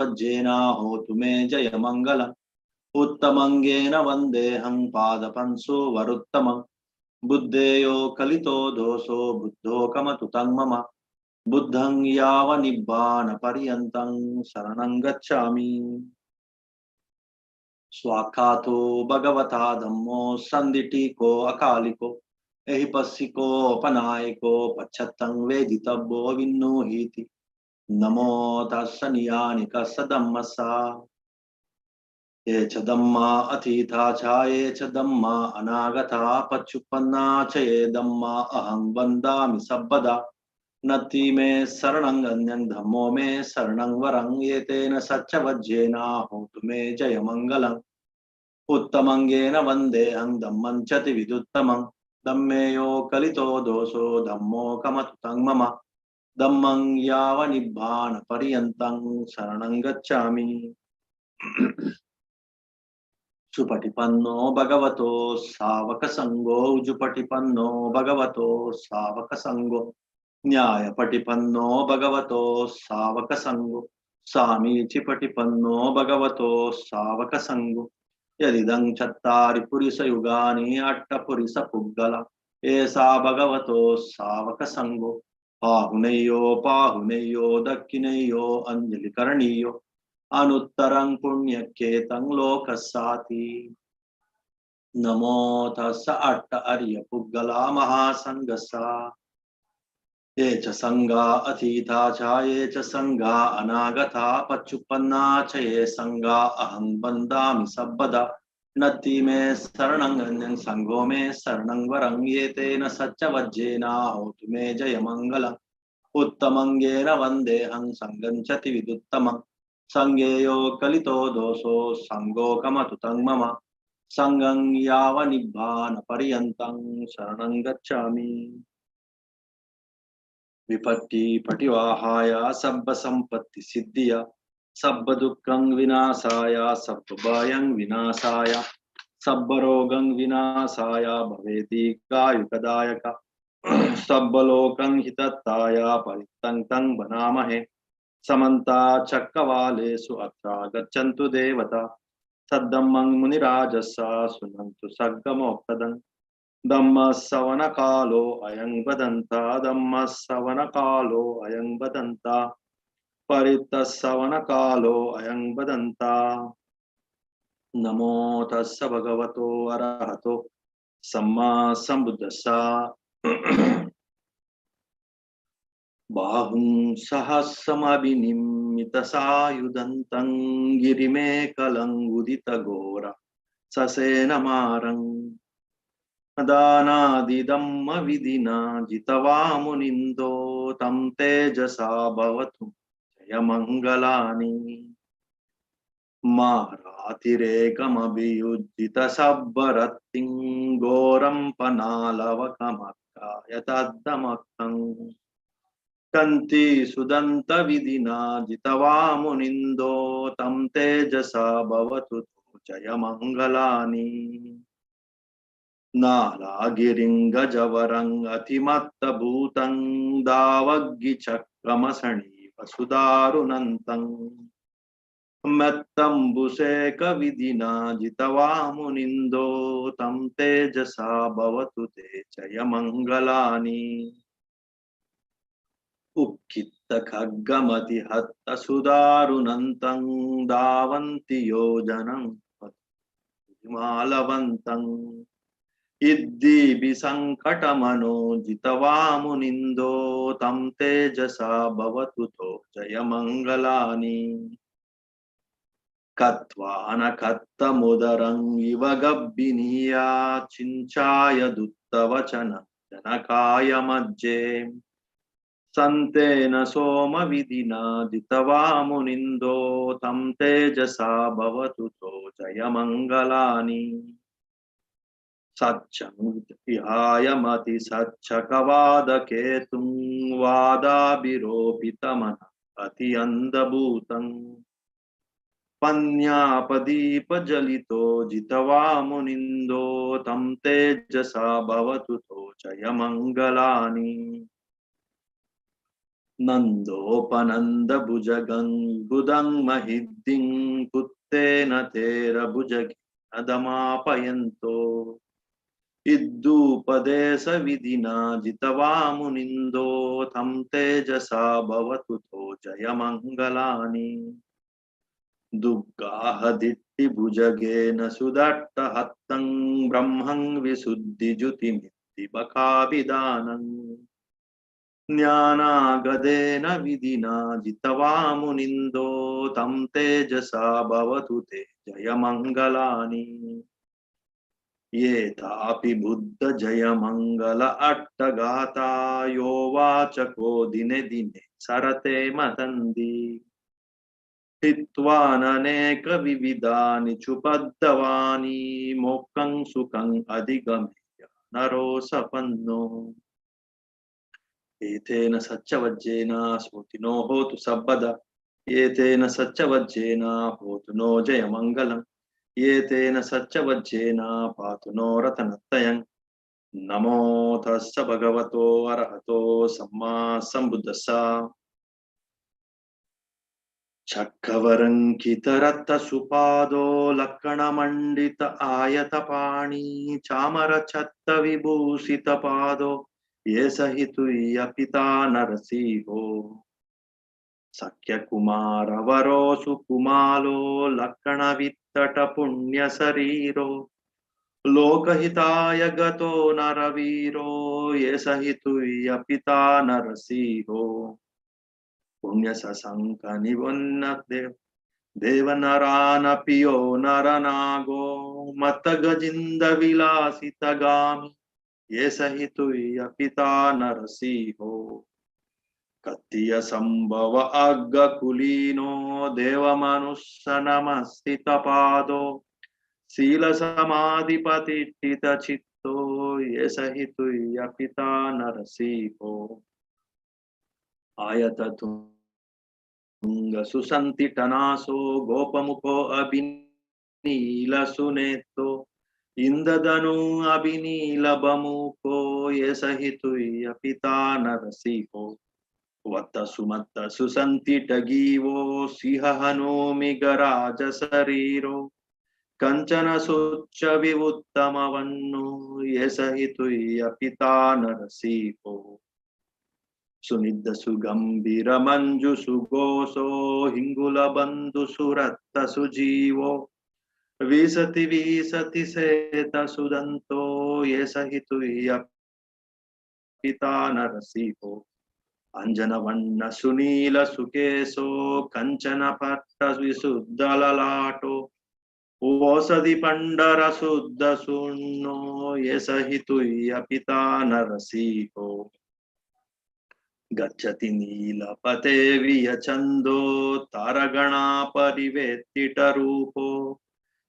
सज्जेना होतु मे जय मंगलम् उत्तमंगेन वन्देऽहं पादपंसो वरुत्तमं बुद्धेयो कलितो दोषो बुद्धो कमतु तं मम बुद्धं यावनिब्बान पर्यन्तं शरणं गच्छामि। स्वाखातो भगवता धम्मो संदिटिको अकालिको एहि पस्सिको अपनायको पच्छतं वेदितव्यो विन्नुहीति नमो तस्स नियानिकस्य धम्मस्य ये च धम्मा अतीता च ये च धम्मा अनागता पच्युपन्ना च ये धम्मा अहं वन्दामि सर्वदा नति मे शरणं अन्यं धम्मो मे शरणं वरं एतेन सच्च होतु मे जय मंगलम् उत्तमंगेन वन्देऽहं धम्मं चति विदुत्तमं धम्मेयो कलितो दोषो धम्मो कमतु तं मम धम्मं यावनिब्बान पर्यन्तं शरणं गच्छामि। सुपटिपन्नो भगवतो सावक संगो उजुपटिपन्नो भगवतो सावक संगो न्यायपटिपन्नो भगवतो सावक संगो सामीचिपटिपन्नो भगवतो सावक संगो यदिदं चत्तारि पुरिसयुगानि अट्टपुरिसपुग्गल एषा भगवतो सावक संगो पाहुनैयो दक्षिणैयो अंजलिकरणीयो अनुत्तरं पुण्यकेतं लोकस्याति नमो तस्स अट्ट अर्य पुग्गला महासंगसा ये च संगा अतीता च ये च संगा अनागता पच्युपन्ना च ये संगा अहं वन्दामि सर्वदा नति मे शरणं अन्यं संगो मे शरणं वरं ये तेन सच्च वज्जेना होतु मे जय मंगलम् उत्तमंगेन वन्देऽहं संगं चति विदुत्तमम् संगेयो कलितो दोषो संगो कमतु तं मम संगं यावनिब्बान पर्यन्तं शरणं गच्छामि। विपत्ति पटिवाहाय सब्ब संपत्ति सिद्धिया सब्ब दुःखं विनाशाय सब्ब भयं विनाशाय सब्ब रोगं विनाशाय भवेदीर्घायुकदायक सब्ब लोकं हितत्ताय परितं तं वनामहे समन्ता चक्रवालेषु अत्र गच्छन्तु देवता सद्धम्मं मुनिराजस्य शृण्वन्तु सर्गमोक्तदं धम्मश्रवण कालो अयं वदन्ता धम्मश्रवण कालो अयं वदन्ता परितश्रवण कालो अयं वदन्ता नमो तस्स भगवतो अरहतो सम्मा सम्बुद्धस्स बाहुं सहस्रमभिनिम्मित सायुधन्तं गिरिमेकलं उदितघोर ससेनमारं दानादिदम्म विधिना जितवामुनिन्दो तं तेजसा भवतु जयमङ्गलानि मारातिरेकमभियुज्जित सब्बरत्तिं घोरं पनालवकमक्कायतद्धमक्तं कंति सुदंत विधिना जितवामुनिन्दो तं तेजसा भवतु जयमङ्गलानि नालागिरिं गजवरं अतिमत्तभूतं दावग्गिचक्रमसणीव सुदारुणन्तं मत्तम्बुसेकविधिना जितवामुनिन्दो तं तेजसा भवतु ते जयमङ्गलानि उक्कित खड्गमति हत्त सुदारुणन्तं धावन्ति योजनं हिमालवन्तं इद्दिविसङ्कटमनो जितवामुनिन्दो तं तेजसा भवतु तो जयमङ्गलानि कत्वानकत्तमुदरं इव गब्बिनीया चिञ्चाय दुत्तवचन जनकाय मज्जे संतेन सोम विधिना जितवामुनिन्दो तं तेजसा भवतु तो जयमङ्गलानि सच्चं विहाय मति सच्चकवादकेतुं वादाभिरोपितमन अति अन्धभूतं पन्यापदीपजलितो जितवामुनिन्दो तं तेजसा भवतु तो जयमङ्गलानि नंदोपनंद भुजगं बुदं महिद्दिं पुत्तेन तेर भुजगे नदमापयन्तो इद्दूपदेश विधिना जितवा मुनिन्दो तं तेजसा भवतु तो जयमङ्गलानि दुग्गाहदिट्टि भुजगेन सुदट्टहत्तं ब्रह्मं विशुद्धिजुतिमित्ति बकाभिदानम् ज्ञानागदेन विधिना जितवा मुनिन्दो तं तेजसा भवतु ते जयमङ्गलानि ये तापि बुद्ध जयमङ्गल अट्टगाता यो वाचको दिने दिने सरते मतन्ति हित्वाननेक विविधानि चुपद्दवानि मोक्षं सुखं अधिगम्य नरो सपन्नो एतेन सच्चवज्जेन स्मृतिनो होतु सब्बदा एतेन सच्चवज्जेन होतु नो जयमङ्गलम् एतेन सच्चवज्जेन पातु नो रतनत्रयं नमो तस्स भगवतो अरहतो सम्मा सम्बुद्धस्स चक्रवरंकितरत्त सुपादो लक्कणमण्डित आयतपाणि चामरछत्त विभूषित पादो ये सहितुय्यपिता नरसिंहो सख्य कुमार वरो सुकुमालो लक्कण वित्तट पुण्य शरीरो लोकहिताय गतो नरवीरो ये सहितुय्यपिता नरसिंहो पुण्य सशंक निवन्न देवनरानपियो नरनागो मत गजिंद विलासित गामी ये सहितुय्यपिता नरसिंहो कत्तिय संभव अग्गकुलीनो देवमनुष्य नमस्थित पादो शील समाधिपतिष्ठित चित्तो ये सहितुय्यपिता नरसिंहो आयत तुंग सुसंतिटनासो गोपमुखो अभिनील सुनेतो इंद्रधनु अभिनील बमुखो ये सहितुय्यपिता नरसिंहो वत्त सुमत्त सुसंतिटगीवो सिंहहनोमि गराज शरीरो कंचन सुच्च विवुत्तमवन्नो ये सहितुय्यपिता नरसिंहो सुनिद्ध सुगंभीर मंजु सुगोसो हिंगुल बंधु सुरत्त सुजीवो विसति विसति सेत सुदंतो ये सहितुय्यपिता नरसिंहो अंजन वन्न सुनील सुकेशो कंचन पट्ट विशुद्ध ललाटो ओषधि पंडर शुद्ध सुन्नो ये सहितुय्यपिता नरसिंहो गच्छति नीलपते वियचन्दो तारगणा परिवेत्तिटरूपो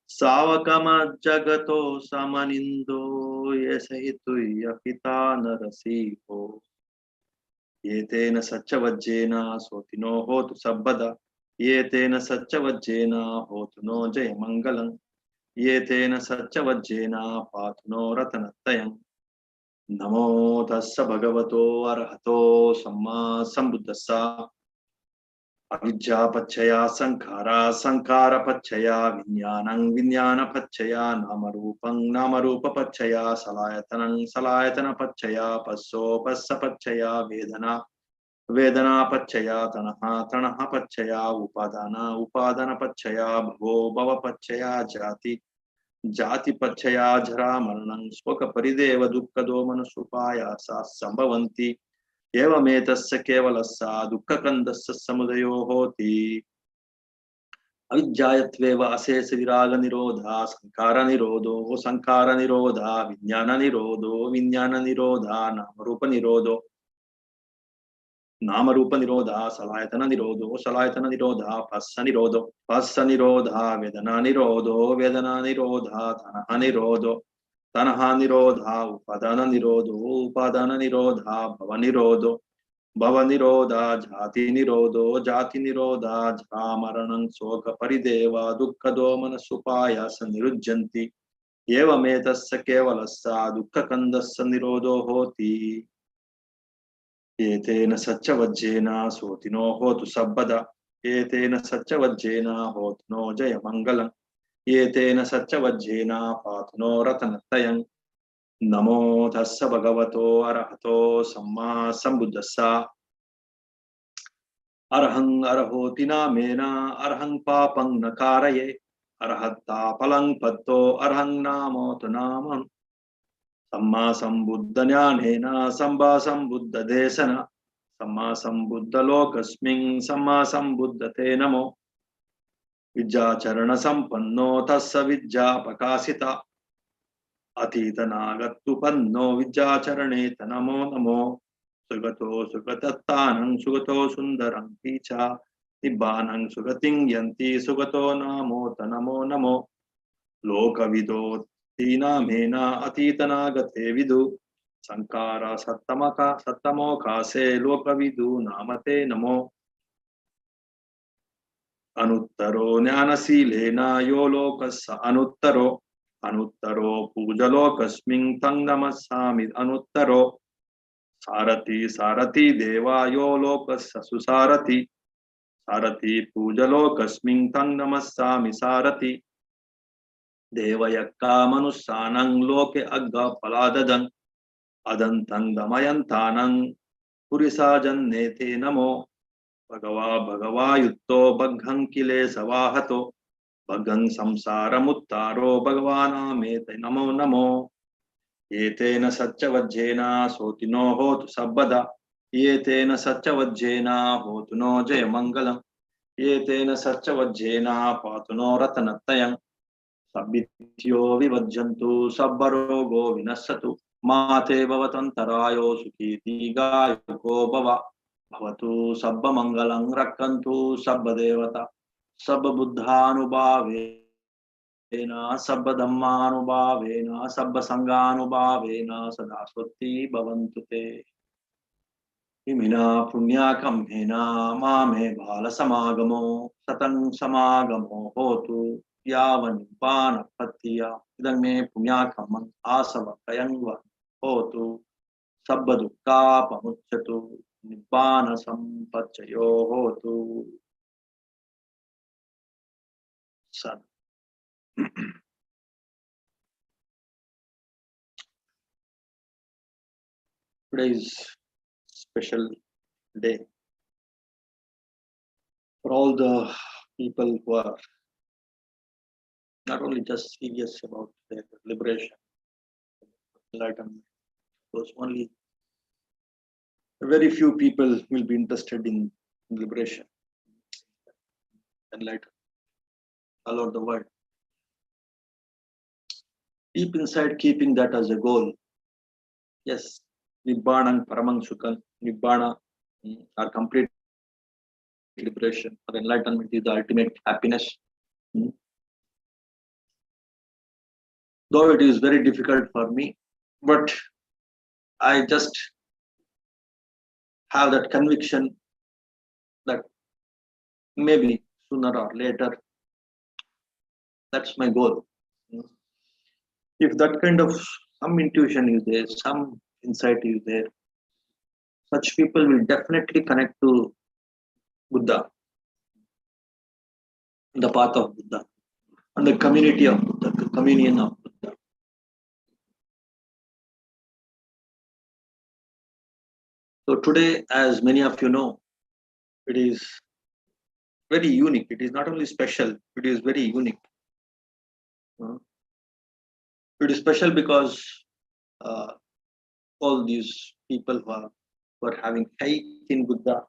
सावकमज्जगतो समनिन्दो ये सहितुय्यपिता नरसिंहो एतेन सच्चवज्जेन सोतिनो होतु सब्बदा एतेन सच्चवज्जेन होतु नो जयमङ्गलम् एतेन सच्चवज्जेन पातु नो रतनत्रयम् नमो तस्स भगवतो अरहतो सम्मा सम्बुद्धस्स अविद्यापच्छया संखारा संखारपच्छया विज्ञानं विज्ञानपच्छया नामरूपं नामरूपपच्छया सलायतनं सलायतनपच्छया पस्सो पस्सपच्छया वेदना वेदनापच्छया तणः तणःपच्छया उपादान उपादानपच्छया भवो भवपच्छया जाति जाति पच्छया जरा मरणं शोक परिदेव दुःख दोमनसुपायासा संभवन्ति एवमेतस्य केवलस्य दुःखकन्दस्य समुदयो होति अविद्यायत्वेव अशेष विराग निरोधा संकार निरोधो संकार निरोधा विज्ञान निरोधो विज्ञान निरोधा नाम रूप निरोधा सलायतन निरोधो सलायतन निरोधा पस्स निरोधा वेदना निरोधा तनहा निरोधा उपादान निरोधा भव निरोधा जाति निरोधा जरा मरणं शोक परिदेव दुःख दोमन सुपायास निरुज्यन्ति एवमेतस्य केवलस्य दुःखकन्दस्य निरोधो होति Etena Satchavajjena Sotino Hotu Sabbada. Etena Satchavajjena Hotno Jayamangalam. Etena Satchavajjena Patno Ratanatayam. Namo Tassa Bhagavato Arahato Samma Sambuddhassa. Arhang Arahotina Mena Arhang Papang Nakaraye. Arhatta Palang Patto Arhang Namo Tanamam. Samma Sambuddha Jnanena Samba Sambuddha Desana. Samma Sambuddha Lokasming Samma Sambuddha Te Namo. Vijja Charana Sampanno Tassa Vijja Pakasita. Atita Nagattu Panno Vijja Charane Tanamo Namo. Sugato Sugatattanang Sugato Sundarang Picha. Nibbanang Sugating Yanti Sugato Namo Tanamo Namo. Lokavido Tina Mena Atitana Gate Vidu Sankara Sattamaka Sattamoka Se Lokavidu Namate Namo Anuttaro Jnanasilena Yolokasa Anuttaro Anuttaro Pujalokasming Tang Namasami Anuttaro Sarati Sarati Deva Yolokasa Susarati Sarati Pujalokasming Tang Namasami Sarati Devayakka Manusanang Loke Agga Paladadan Adantang Damayantanang Purisajan Nete Namo Bhagava Bhagava Yutto Bhaghang Kile Savahato Bhaghang Samsara Muttaro Bhagavana Mete Namo Namo Yetena Satchavajjena Sotino Hotu Sabbada Yetena Satchavajjena Hotuno Jayamangalam Yetena Satchavajjena Patuno Ratanatayam Sabbityo Vivajjantu Sabbarogo Vinassatu Mate Bhavatantarayo Sukhiti Gayuko Bhava Bhavatu Sabba Mangalang Rakkantu Sabba Devata Sabba Buddhanubhavena Sabba Dhammanubhavena Sabba Sanganubhavena Sadaswati Bhavantu Te Imina Punyakam Hena Mame Bhala Samagamo Satang Samagamo Hotu Yavanipana Patiya Idame Punyakam Asava Kayangva Hotu Sabbadukka Pamuchatu Nibbana Sampachayo Hotu San. Today is special day for all the people who are not only just serious about their liberation, enlightenment. Those only very few people will be interested in liberation, enlightenment all over the world. Deep inside, keeping that as a goal. Yes, Nibbana Paramang Sukham, Nibbana or complete liberation or enlightenment is the ultimate happiness. Though it is very difficult for me, but I just have that conviction that maybe sooner or later, that's my goal. If that kind of some intuition is there, some insight is there, such people will definitely connect to Buddha, the path of Buddha, and the community of Buddha, the communion of Buddha. So today, as many of you know, it is very unique. It is not only special, it is very unique. It is special because all these people who are having faith in Buddha,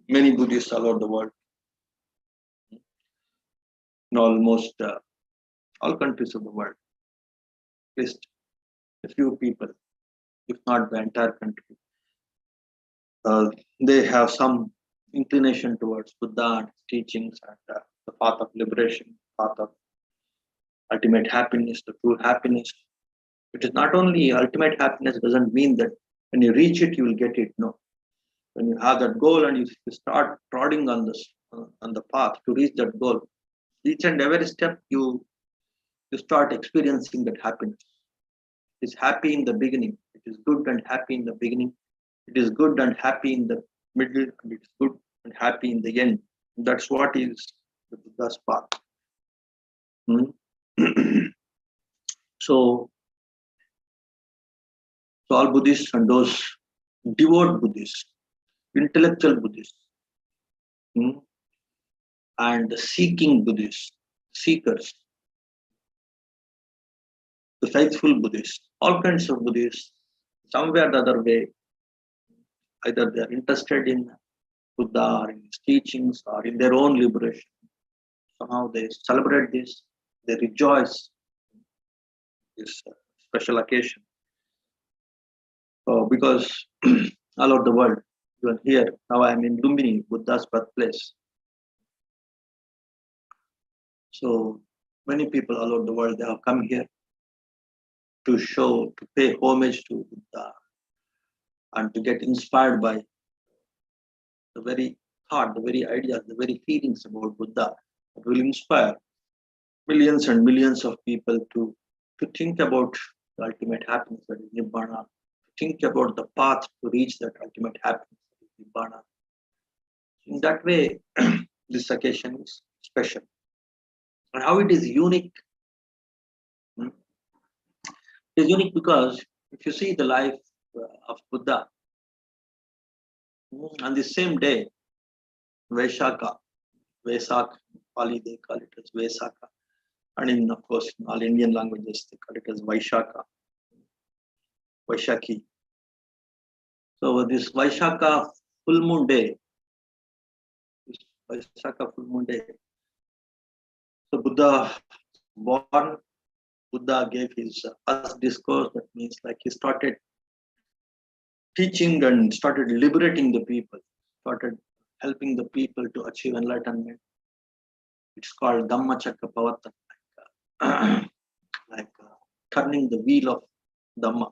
many Buddhists all over the world, in almost all countries of the world, at least a few people, if not the entire country, they have some inclination towards Buddha and his teachings and the path of liberation, path of ultimate happiness, the true happiness. It is not only ultimate happiness, doesn't mean that when you reach it, you will get it. No. When you have that goal and you start prodding on this on the path to reach that goal, each and every step you start experiencing that happiness. It is happy in the beginning. It is good and happy in the beginning. It is good and happy in the middle, and it is good and happy in the end. That's what is the Buddha's path. So, all Buddhists and those devout Buddhists, intellectual Buddhists, and the seeking Buddhists, seekers, the faithful Buddhists, all kinds of Buddhists, somewhere or the other way, either they are interested in Buddha or in his teachings or in their own liberation. Somehow they celebrate this, they rejoice this special occasion. Because all over the world, even here, now I am in Lumbini, Buddha's birthplace. So many people all over the world, they have come here to pay homage to Buddha and to get inspired by the very thought, the very ideas, the very feelings about Buddha that will inspire millions and millions of people to think about the ultimate happiness, that is Nibbana, to think about the path to reach that ultimate happiness, that is Nibbana. In that way, this occasion is special. And how it is unique? It is unique because if you see the life of Buddha, on the same day, Vaishaka, Vesak, Pali they call it as Vesaka, and in, of course, in all Indian languages they call it as Vaishaka, Vaishaki. So this Vaishaka full moon day, Vaishaka full moon day, so Buddha born, Buddha gave his first discourse. That means like he started teaching and started liberating the people, started helping the people to achieve enlightenment. It's called Dhammacakkappavattana, like turning the wheel of Dhamma,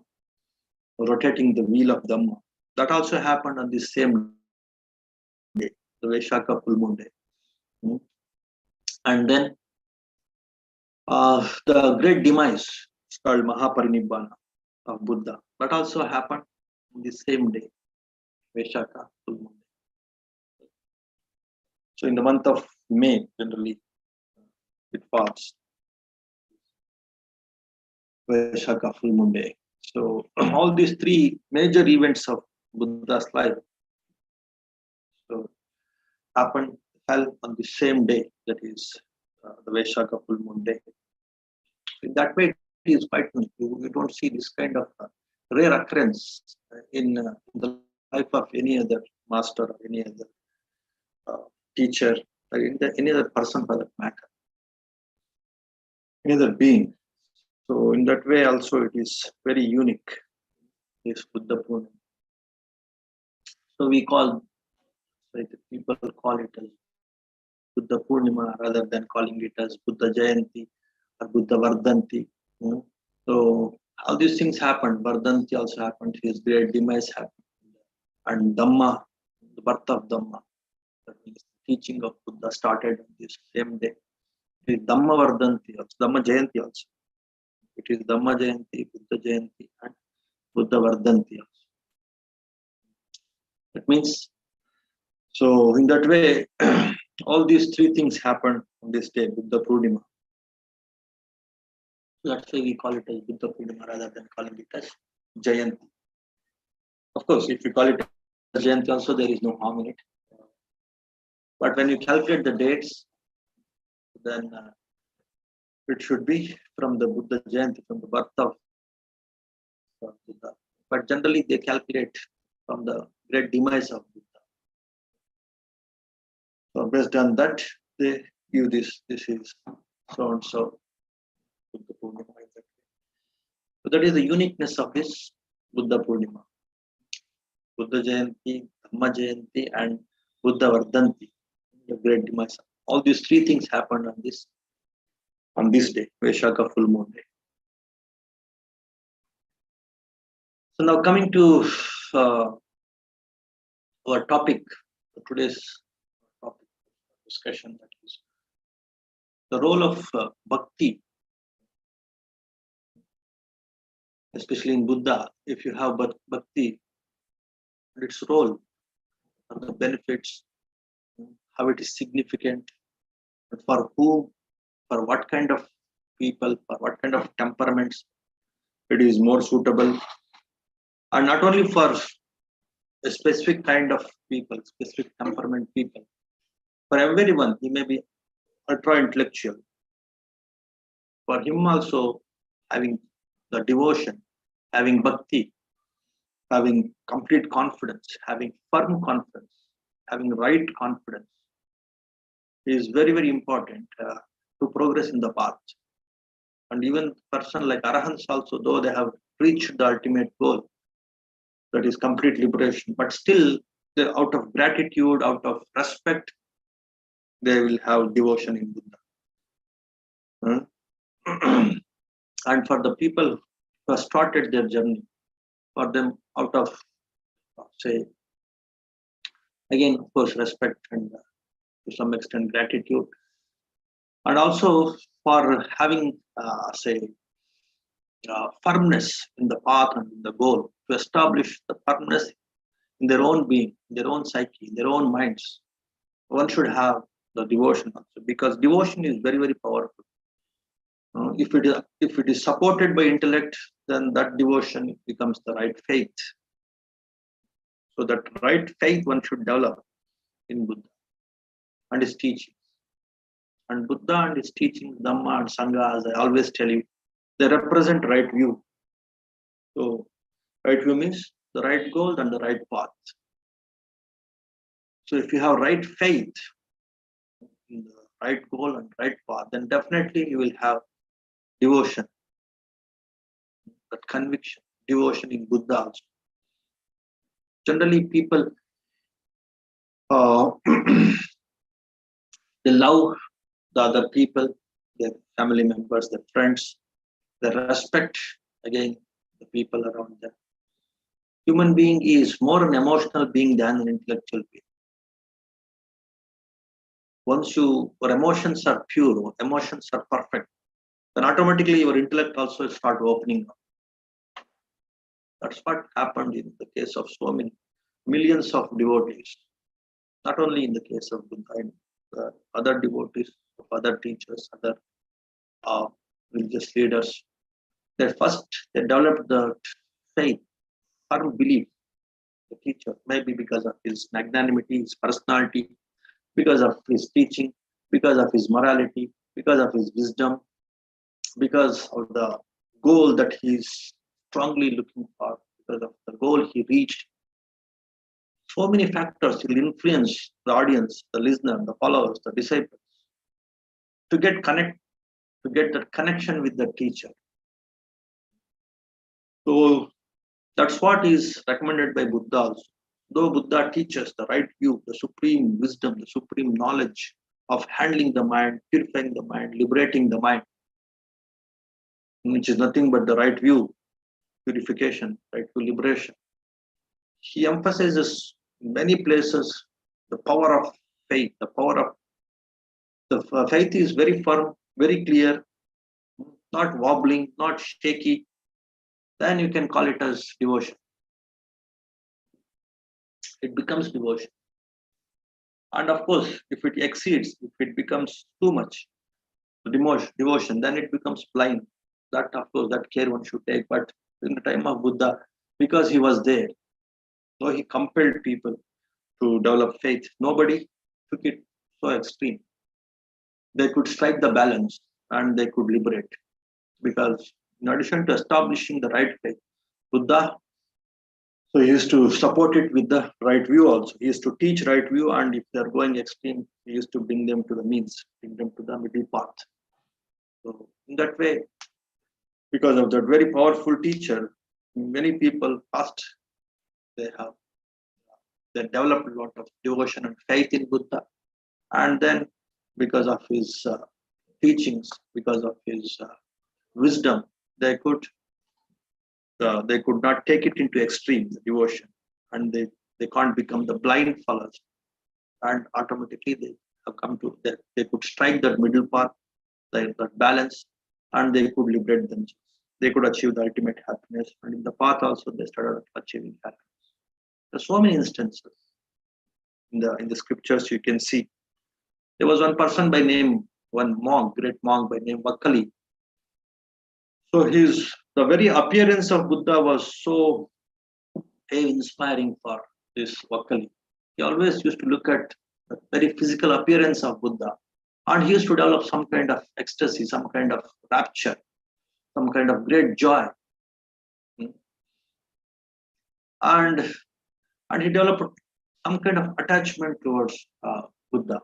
rotating the wheel of Dhamma. That also happened on the same day, the Vaishaka full moon day. And then the great demise is called Mahaparinibbana of Buddha. That also happened on the same day, Vaishaka full moon day. So in the month of May, generally, it falls Vaishaka full moon day. So all these three major events of Buddha's life fell on the same day, that is the Vaishaka full moon day. In that way, it is quite unique. You don't see this kind of rare occurrence in the life of any other master or any other teacher or any other person for that matter, any other being. So in that way also it is very unique, this Buddha Purnima. So we call, like people call it as Buddha Purnima rather than calling it as Buddha Jayanti or Buddha Vardhanti. So all these things happened. Vardhanti also happened. His great demise happened. And Dhamma, the birth of Dhamma, that means the teaching of Buddha started on this same day. It is Dhamma Vardhanti also, Dhamma Jayanti also. It is Dhamma Jayanti, Buddha Jayanti, and Buddha Vardhanti also. That means, so in that way, all these three things happened on this day, Buddha Purnima. That's why we call it as Buddha Purnima rather than calling it as Jayanti. Of course, if you call it as Jayanti also, there is no harm in it. But when you calculate the dates, then it should be from the Buddha Jayanti, from the birth of Buddha. But generally they calculate from the great demise of Buddha. So based on that, they give this is so and so Buddha Purnima. So that is the uniqueness of this Buddha Purnima. Buddha Jayanti, Dhamma Jayanti, and Buddha Vardhanti, the great demise. All these three things happened on this day, Vaishaka full moon day. So now coming to our topic, today's topic discussion, that is the role of Bhakti, especially in Buddha. If you have Bhakti, and its role, and the benefits, how it is significant, and for whom, for what kind of people, for what kind of temperaments it is more suitable, and not only for a specific kind of people, specific temperament people. For everyone, he may be ultra intellectual. For him also, having the devotion, having bhakti, having complete confidence, having firm confidence, having right confidence is very, very important to progress in the path. And even person like Arahants also, though they have reached the ultimate goal, that is complete liberation, but still, out of gratitude, out of respect, they will have devotion in Buddha. And for the people who have started their journey, for them, out of, say, again, of course, respect and to some extent gratitude, and also for having, say, firmness in the path and in the goal, to establish the firmness in their own being, their own psyche, their own minds. One should have the devotion also, because devotion is very, very powerful. If it is supported by intellect, then that devotion becomes the right faith. So that right faith one should develop in Buddha and his teachings. And Buddha and his teachings, Dhamma and Sangha, as I always tell you, they represent right view. So right view means the right goal and the right path. So if you have right faith in the right goal and right path, then definitely you will have devotion, that conviction, devotion in Buddha also. Generally, people they love the other people, their family members, their friends, they respect again the people around them. Human being is more an emotional being than an intellectual being. Once your emotions are pure, emotions are perfect, then automatically your intellect also start opening up. That's what happened in the case of so many millions of devotees. Not only in the case of Buddha, and other devotees, of other teachers, other religious leaders. They developed the faith, firm belief. The teacher, maybe because of his magnanimity, his personality, because of his teaching, because of his morality, because of his wisdom, because of the goal that he is strongly looking for, because of the goal he reached. So many factors will influence the audience, the listener, the followers, the disciples to get that connection with the teacher. So that's what is recommended by Buddha also. Though Buddha teaches the right view, the supreme wisdom, the supreme knowledge of handling the mind, purifying the mind, liberating the mind, which is nothing but the right view, purification, right to liberation. He emphasizes in many places the power of faith, the power of the faith is very firm, very clear, not wobbling, not shaky. Then you can call it as devotion. It becomes devotion. And of course, if it exceeds, if it becomes too much devotion, then it becomes blind. That, of course, that care one should take. But in the time of Buddha, because he was there, so he compelled people to develop faith. Nobody took it so extreme. They could strike the balance and they could liberate. Because in addition to establishing the right faith, Buddha, so he used to support it with the right view also. He used to teach right view, and if they're going extreme, he used to bring them to the means, bring them to the middle path. So in that way, because of that very powerful teacher, many people first they developed a lot of devotion and faith in Buddha, and then because of his teachings, because of his wisdom, they could not take it into extreme devotion, and they can't become the blind followers, and automatically they have come to that they could strike that middle path, that balance, and they could liberate themselves. They could achieve the ultimate happiness, and in the path also they started achieving happiness. There are so many instances in the scriptures you can see. There was one person by name, one monk, great monk by name Vakali. So the very appearance of Buddha was so inspiring for this Vakali. He always used to look at the very physical appearance of Buddha, and he used to develop some kind of ecstasy, some kind of rapture, some kind of great joy. And he developed some kind of attachment towards Buddha,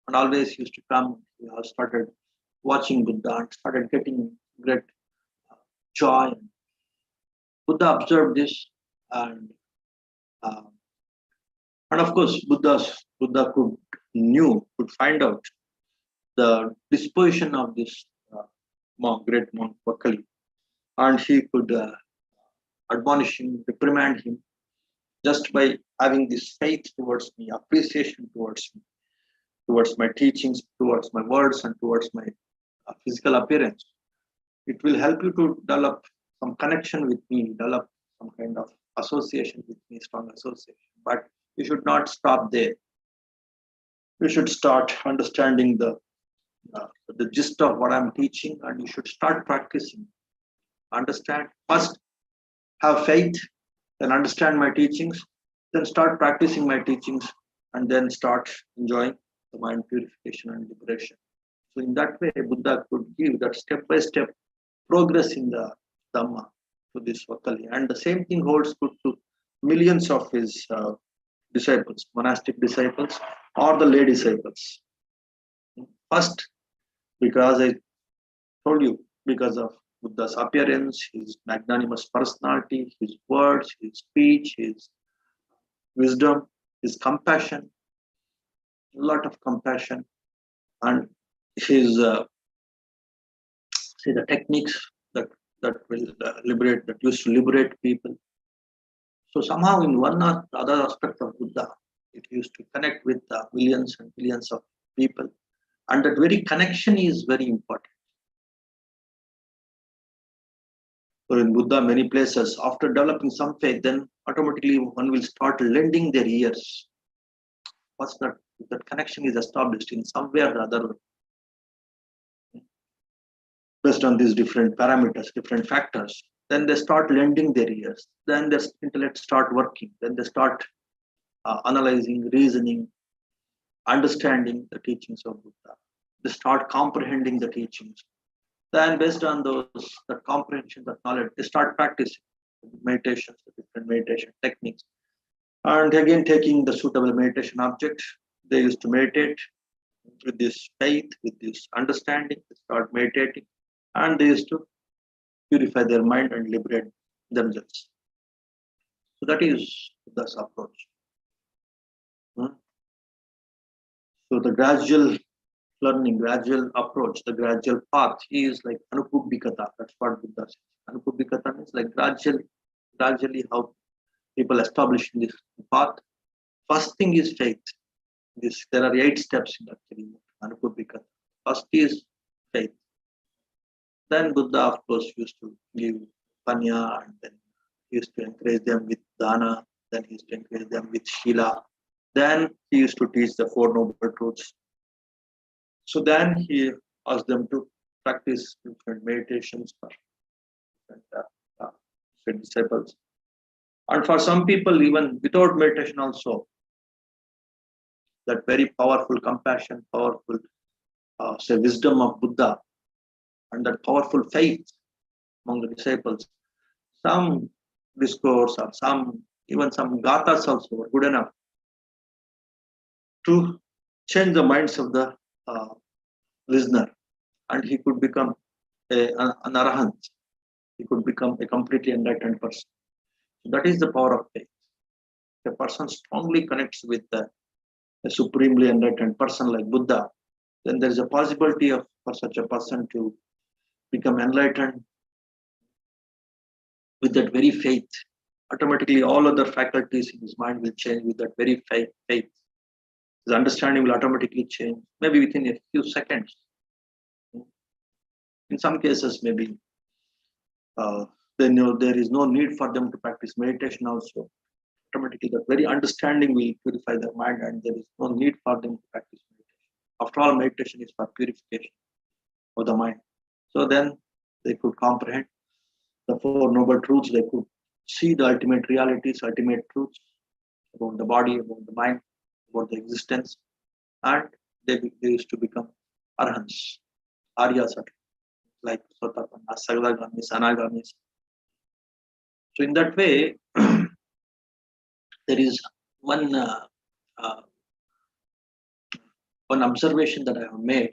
and always used to come. He started watching Buddha and started getting great joy. Buddha observed this, and uh, of course, Buddha could find out the disposition of this great monk Vakali, and he could admonish him, reprimand him, just by having this faith towards me, appreciation towards me, towards my teachings, towards my words, and towards my physical appearance. It will help you to develop some connection with me, develop some kind of association with me, strong association. But you should not stop there. You should start understanding the gist of what I'm teaching, and you should start practicing. Understand first, have faith, then understand my teachings, then start practicing my teachings, and then start enjoying the mind purification and liberation. So in that way, Buddha could give that step-by-step progress in the Dhamma to this Vakali. And the same thing holds good to millions of his disciples, monastic disciples, or the lay disciples. First, because I told you, because of Buddha's appearance, his magnanimous personality, his words, his speech, his wisdom, his compassion, a lot of compassion, and his the techniques that will that used to liberate people. So somehow, in one or the other aspect of Buddha, it used to connect with millions and billions of people, and that very connection is very important. So in Buddha, many places, after developing some faith, then automatically one will start lending their ears. Once that connection is established in some way or the other, based on these different parameters, different factors, then they start lending their ears. Then their intellect start working. Then they start analyzing, reasoning, understanding the teachings of Buddha. They start comprehending the teachings. Then based on that comprehension, that knowledge, they start practicing meditations, the different meditation techniques. And again, taking the suitable meditation object, they used to meditate with this faith, with this understanding. They start meditating, and they used to purify their mind and liberate themselves. So that is Buddha's approach. So the gradual learning, gradual approach, the gradual path is like anupubbikata. That's what Buddha says. Anupubbikata means like gradually how people establish this path. First thing is faith. There are 8 steps in actually anupubbikata. First is faith. Then Buddha, of course, used to give panya, and then he used to encourage them with dana. Then he used to encourage them with shila. Then he used to teach the 4 noble truths. So then he asked them to practice different meditations for different disciples. And for some people, even without meditation also, that very powerful compassion, powerful wisdom of Buddha, and that powerful faith among the disciples, some discourse or even some gathas also were good enough to change the minds of the listener, and he could become an arahant. He could become a completely enlightened person. So that is the power of faith. If a person strongly connects with a supremely enlightened person like Buddha, then there is a possibility for such a person to become enlightened with that very faith. Automatically, all other faculties in his mind will change with that very faith. His understanding will automatically change, maybe within a few seconds. In some cases, maybe there is no need for them to practice meditation also. automatically that very understanding will purify their mind, and there is no need for them to practice meditation. After all, meditation is for purification of the mind. So then they could comprehend the Four Noble Truths, they could see the ultimate realities, ultimate truths about the body, about the mind, about the existence, and they used to become arhants, Aryas, like Sotapanna, Sagdagamis, Anagamis. So in that way, there is one uh, one observation that I have made.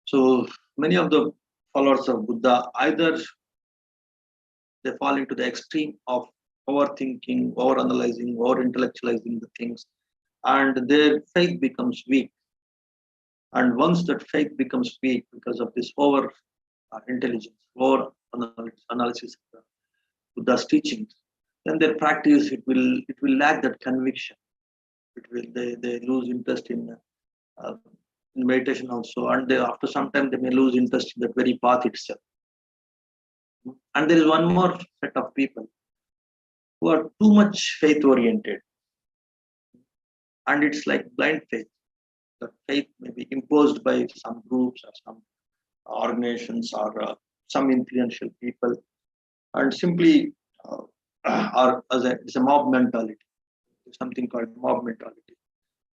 So many of the followers of Buddha, either they fall into the extreme of overthinking, overanalyzing, over intellectualizing the things, and their faith becomes weak. And once that faith becomes weak because of this over intelligence, over analysis of the Buddha's teachings, then their practice it will lack that conviction. They lose interest uh, in meditation also, and after some time they may lose interest in that very path itself. And there is one more set of people who are too much faith oriented, and it's like blind faith. The faith may be imposed by some groups or some organizations or some influential people, and simply or it's a mob mentality. It's something called mob mentality.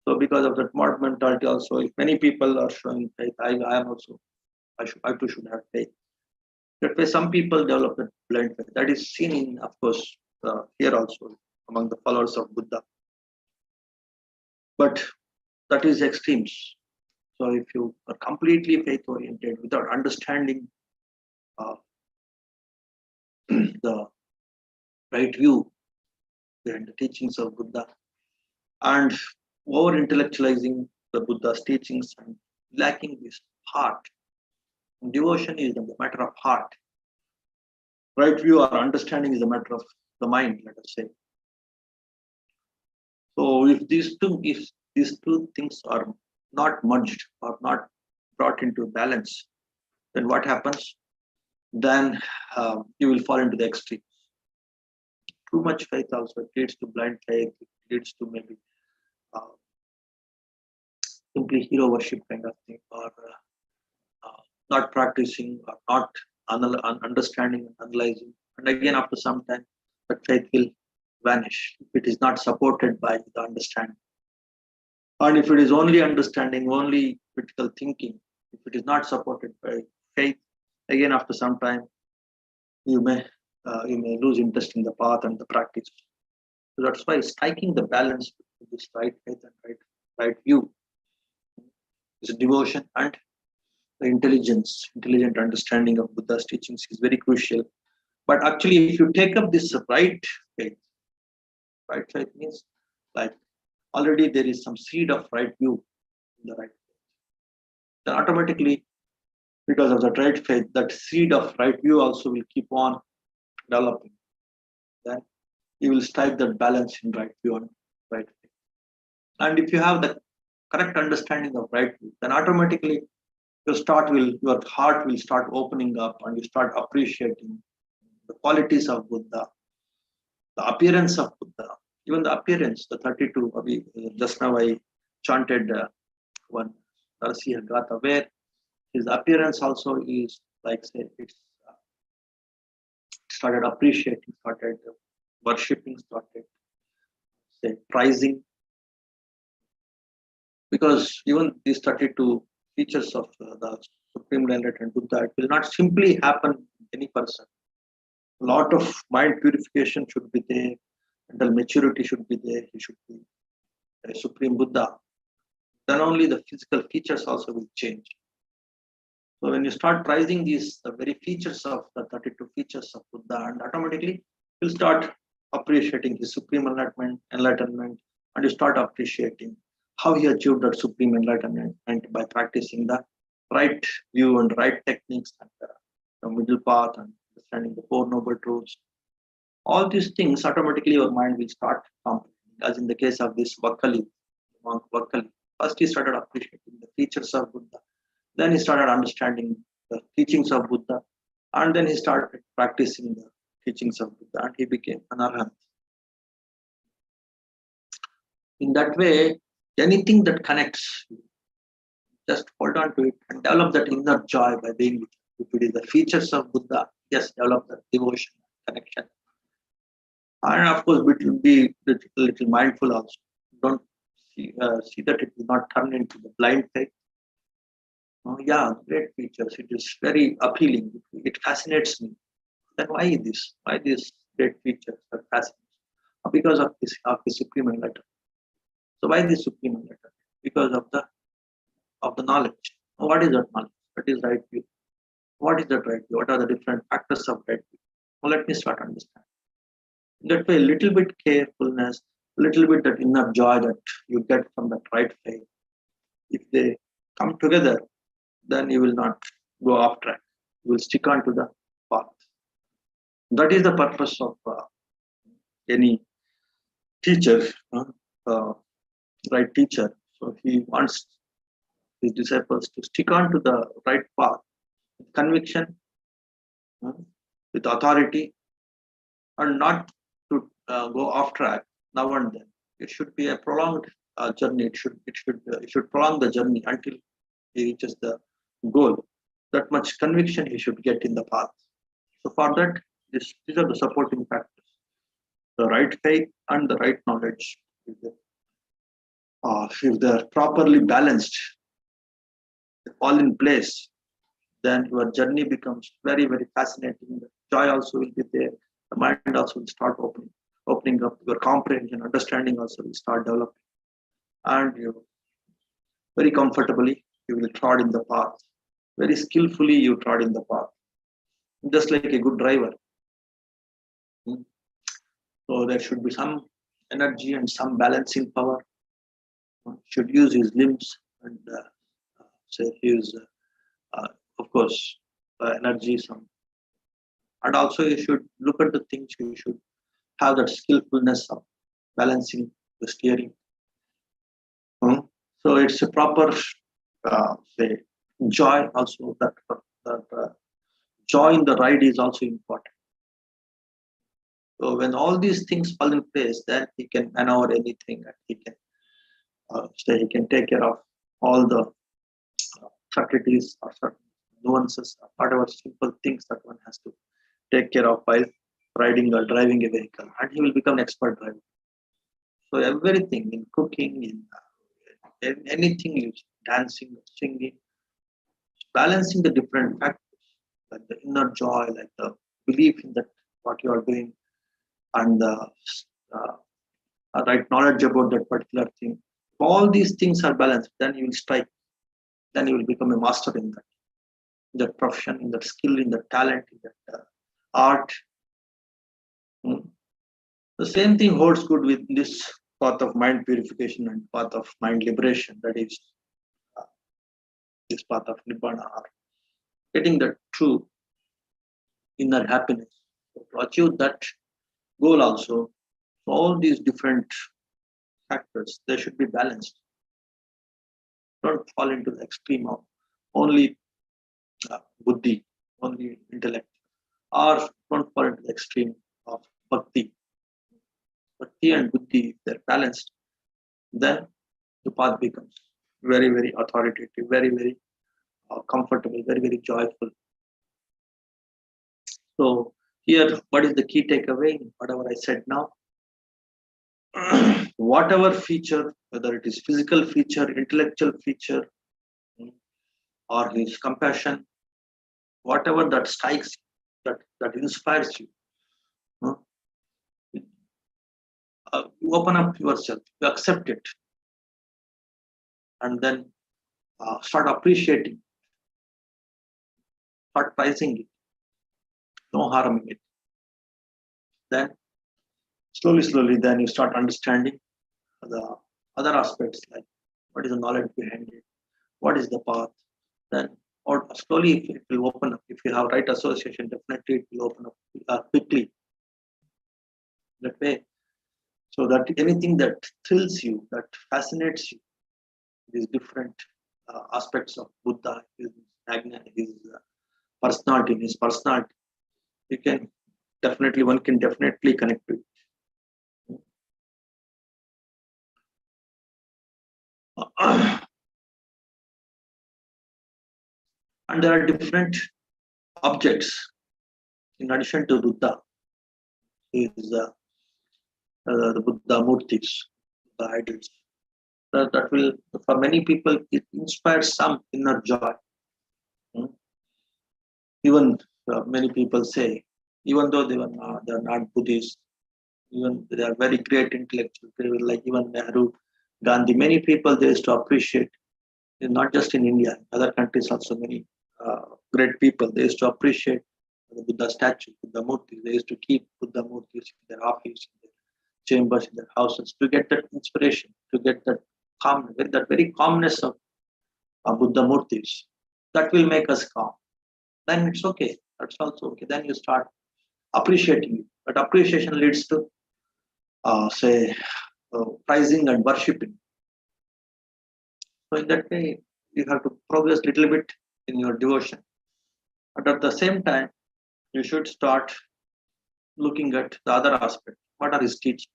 So because of that mob mentality, also, if many people are showing faith, I am also, I too should have faith. That way, some people develop that blind faith. That is seen in, of course, here also among the followers of Buddha. But that is extremes. So if you are completely faith oriented without understanding the right view behind the teachings of Buddha, and over intellectualizing the Buddha's teachings and lacking this heart. Devotion is a matter of heart. Right view or understanding is a matter of the mind, let us say. So if these two things are not merged or not brought into balance, then what happens? Then you will fall into the extremes. Too much faith also leads to blind faith. It leads to maybe simply hero worship kind of thing, or not practicing, or not understanding and analyzing. And again, after some time, that faith will vanish if it is not supported by the understanding. And if it is only understanding, only critical thinking, if it is not supported by faith, again after some time, you may lose interest in the path and the practice. So that's why striking the balance between this right faith and right view is devotion, and the intelligent understanding of Buddha's teachings is very crucial. But actually, if you take up this right faith means like already there is some seed of right view in the right faith. Then automatically, because of that right faith, that seed of right view also will keep on developing. Then you will strike that balance in right view and right faith. And if you have the correct understanding of right view, then automatically your heart will start opening up, and you start appreciating the qualities of Buddha, the appearance of Buddha, even the appearance, the 32. Just now I chanted one Narsiha Gatha, where his appearance also is like, say, it's started appreciating, started worshipping, started, say, prizing. Because even these 32 features of the Supreme Enlightened Buddha, it will not simply happen in any person. A lot of mind purification should be there, mental maturity should be there, he should be a Supreme Buddha. Then only the physical features also will change. So when you start prizing the very features of the 32 features of Buddha, and automatically you'll start appreciating his Supreme enlightenment, and you start appreciating how he achieved that Supreme enlightenment by practicing the right view and right techniques, and the middle path, and understanding the Four Noble Truths. All these things, automatically your mind will start comprehending. As in the case of this Vakali, monk Vakali. First he started appreciating the features of Buddha. Then he started understanding the teachings of Buddha. And then he started practicing the teachings of Buddha, and he became an arhat. In that way, anything that connects, just hold on to it and develop that inner joy by being with it. If it is the features of Buddha, yes, develop that devotion, connection. And of course, it will be little mindful also. Don't see that it will not turn into the blind faith. Oh, yeah, great features. It is very appealing. It fascinates me. Then why this? Why these great features are fascinating? Because of the supreme enlightenment. So why the supreme enlightenment? Because of the knowledge. What is that knowledge? That is right view. What is that right view? What are the different factors of right view? Well, let me start understanding. That way, a little bit carefulness, a little bit that inner joy that you get from that right faith. If they come together, then you will not go off track. You will stick on to the path. That is the purpose of any teacher, uh, right teacher. So he wants his disciples to stick on to the right path with conviction, uh, with authority, and not to go off track now and then. It should be a prolonged journey. It should prolong the journey until he reaches the goal. That much conviction he should get in the path. So for that, these are the supporting factors: the right faith and the right knowledge. If they're properly balanced, all in place, then your journey becomes very, very fascinating. The joy also will be there. The mind also will start opening up. Your comprehension, understanding also will start developing. And you very comfortably, you will trod in the path. Very skillfully, you trod in the path. Just like a good driver. So there should be some energy and some balancing power. Should use his limbs and say use, of course, energy, some. And also you should look at the things. You should have that skillfulness of balancing the steering. So it's a proper, say, joy also. That joy in the ride is also important. So when all these things fall in place, then he can maneuver anything, and he can he can take care of all the subtleties or certain nuances, or whatever simple things that one has to take care of while riding or driving a vehicle, and he will become an expert driver. So everything in cooking, in anything, dancing, singing, balancing the different factors, like the inner joy, like the belief in that what you are doing, and the uh, right knowledge about that particular thing. If all these things are balanced, then you will strike. Then you will become a master in that profession, in that skill, in that talent, in that art. Mm. The same thing holds good with this path of mind purification and path of mind liberation. That is uh, this path of nibbana, or getting that true inner happiness. So to achieve that goal also, all these different factors, they should be balanced. Don't fall into the extreme of only buddhi, only intellect, or don't fall into the extreme of bhakti. Bhakti and buddhi, if they're balanced, then the path becomes very, very authoritative, very, very comfortable, very, very joyful. So here, what is the key takeaway? Whatever I said now, whatever feature, whether it is physical feature, intellectual feature, or his compassion, whatever that strikes, that inspires you, you open up yourself, you accept it, and then start appreciating, start prizing it, no harming it. Then slowly, then you start understanding the other aspects, like what is the knowledge behind it, what is the path. Then, or slowly, it will open up. If you have right association, definitely it will open up quickly. That way, so that anything that thrills you, that fascinates you, these different aspects of Buddha, his personality, his personality, one can definitely connect to it. And there are different objects in addition to Buddha. Is the Buddha murtis, the idols. That will, for many people, it inspires some inner joy. Hmm. Even many people say, even though they are not Buddhists, even they are very great intellectuals, like even Nehru, Gandhi. Many people they used to appreciate, not just in India, in other countries also many great people. They used to appreciate the Buddha statue, Buddha murtis. They used to keep Buddha murtis in their office, in their chambers, in their houses, to get that inspiration, to get that calm, with that very calmness of Buddha murtis. That will make us calm. Then it's okay. That's also okay. Then you start appreciating it. But appreciation leads to, say, prizing and worshipping. So in that way, you have to progress a little bit in your devotion. But at the same time, you should start looking at the other aspect. What are his teachings?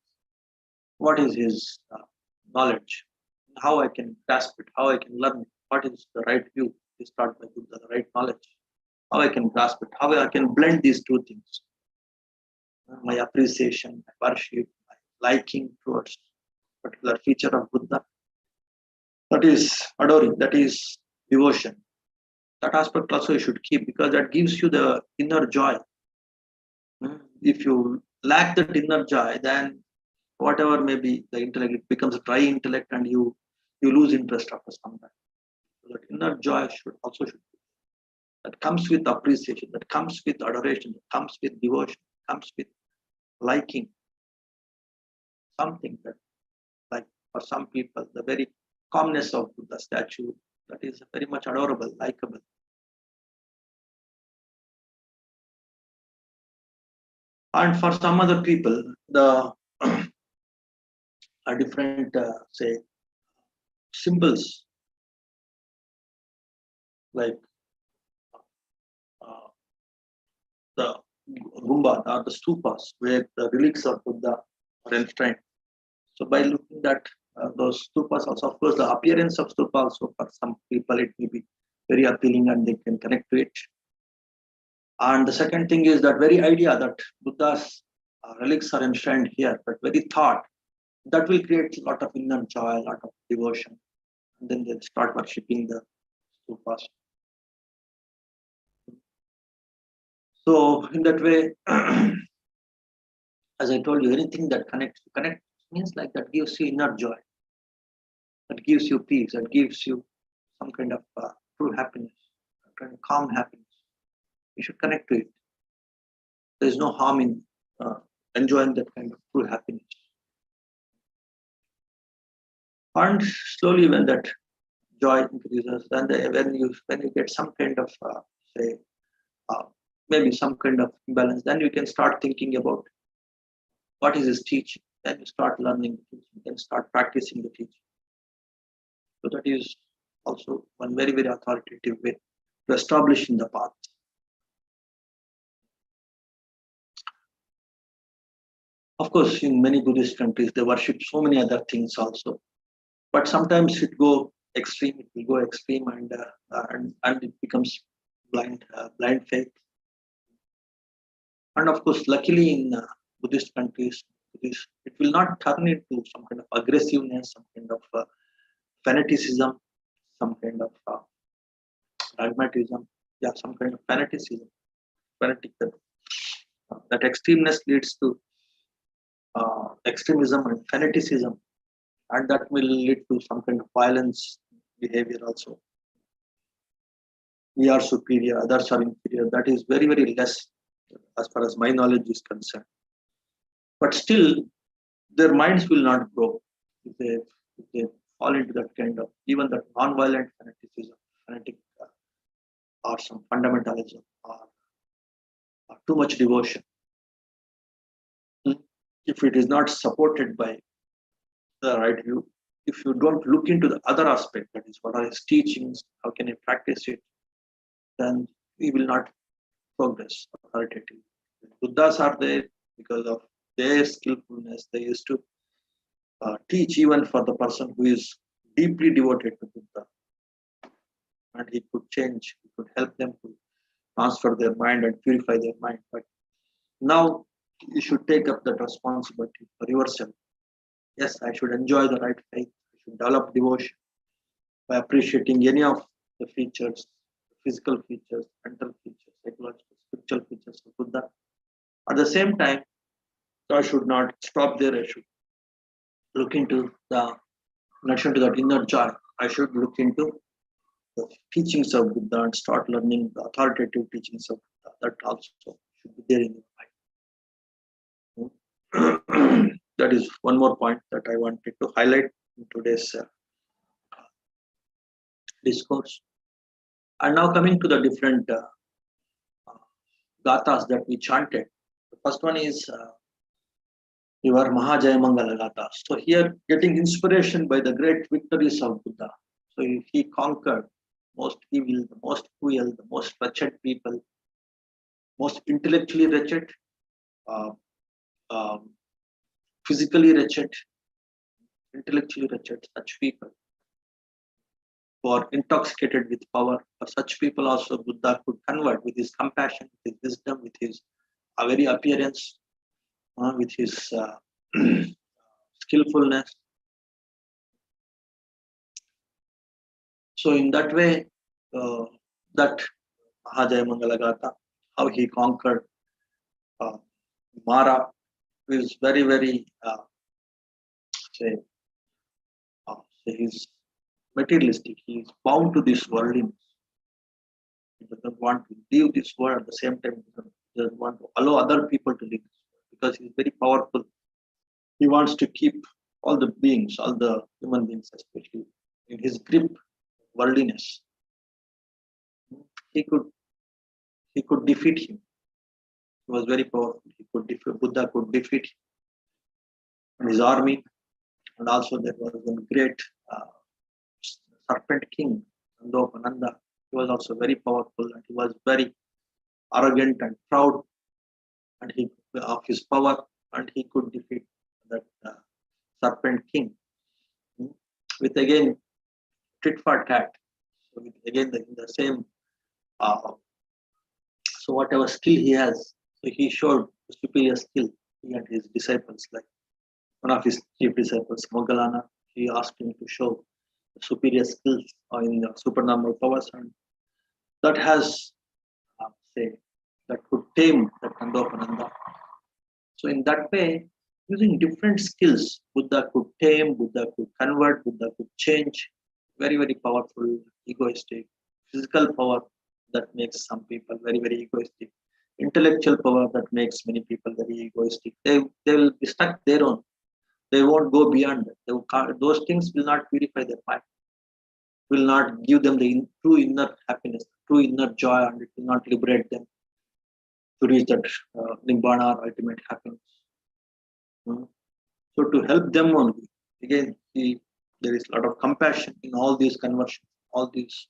What is his knowledge? How I can grasp it? How I can learn it? What is the right view? You start by Buddha, the right knowledge. How I can grasp it? How I can blend these two things? My appreciation, my worship, my liking towards a particular feature of Buddha. That is adoring. That is devotion. That aspect also you should keep, because that gives you the inner joy. If you lack that inner joy, then whatever may be the intellect, it becomes a dry intellect, and you lose interest after some time. So that inner joy should be. That comes with appreciation, that comes with adoration, that comes with devotion, comes with liking. Something that, like for some people, the very calmness of the statue, that is very much adorable, likable. And for some other people, the are different, say, symbols, like the Gumba or the stupas, where the relics of Buddha are enshrined. So by looking at those stupas, also, of course, the appearance of stupa also for some people it may be very appealing and they can connect to it. And the second thing is that very idea that Buddha's relics are enshrined here, but very thought, that will create a lot of inner joy, a lot of devotion. And then they'll start worshipping the stupas. So in that way, as I told you, anything that connect means like that gives you inner joy, that gives you peace, that gives you some kind of true happiness, kind of calm happiness. You should connect to it. There is no harm in enjoying that kind of true happiness. And slowly, when that joy increases, then when you get some kind of say maybe some kind of imbalance, then you can start thinking about what is his teaching. Then you start learning the teaching, then start practicing the teaching. So that is also one very, very authoritative way to establish in the path. Of course, in many Buddhist countries, they worship so many other things also. But sometimes it will go extreme, and it becomes blind faith. And of course, luckily in Buddhist countries, it will not turn into some kind of aggressiveness, some kind of fanaticism, some kind of dogmatism, some kind of fanaticism. That extremeness leads to extremism and fanaticism, and that will lead to some kind of violence behavior also. We are superior, others are inferior. That is very, very less as far as my knowledge is concerned. But still, their minds will not grow if they fall into that kind of, even that non-violent fanaticism, or some fundamentalism, or too much devotion. If it is not supported by the right view, if you don't look into the other aspect, that is, what are his teachings, how can you practice it, then we will not progress authoritatively. Buddhas are there because of their skillfulness. They used to teach even for the person who is deeply devoted to Buddha. and he could change, he could help them to transfer their mind and purify their mind. But now you should take up that responsibility for yourself. Yes, I should enjoy the right faith. I should develop devotion by appreciating any of the features, physical features, mental features, psychological, spiritual features of Buddha. At the same time, I should not stop there. I should look into the connection to that inner joy. I should look into the teachings of Buddha and start learning the authoritative teachings of Buddha. That also should be there in your mind. That is one more point that I wanted to highlight in today's discourse. And now coming to the different gathas that we chanted. The first one is your Mahajayamangala Gatha. So here, getting inspiration by the great victories of Buddha. So he conquered most evil, the most cruel, the most wretched people, most intellectually wretched, uh, um, physically wretched, intellectually wretched, such people who are intoxicated with power. For such people also Buddha could convert with his compassion, with his wisdom, with his very appearance, with his skillfulness. So in that way, that Mahajayamangala Gatha, how he conquered Mara, is very, very, say, he's materialistic. He is bound to this worldliness. He doesn't want to leave this world, at the same time he doesn't want to allow other people to leave this world, because he's very powerful. He wants to keep all the beings, all the human beings especially, in his grip, worldliness. He could defeat him. He was very powerful. Buddha could defeat him and his army. And also there was one great serpent king, Nandopananda. He was also very powerful, and he was very arrogant and proud, and he of his power, and he could defeat that serpent king with again tit for tat. So with again the same. So whatever skill he has, so he showed superior skill. He and his disciples, like one of his chief disciples, Moggallana, he asked him to show superior skills in the supernormal powers, and that has that could tame the Kandopananda. So in that way, using different skills, Buddha could tame, Buddha could convert, Buddha could change. Very, very powerful, egoistic, physical power that makes some people very, very egoistic. Intellectual power that makes many people very egoistic. They will be stuck their own. They won't go beyond that. Those things will not purify their mind, will not give them the true inner happiness, true inner joy, and it will not liberate them to reach that nibbana or ultimate happiness. So to help them only, again, there is a lot of compassion in all these conversions, all these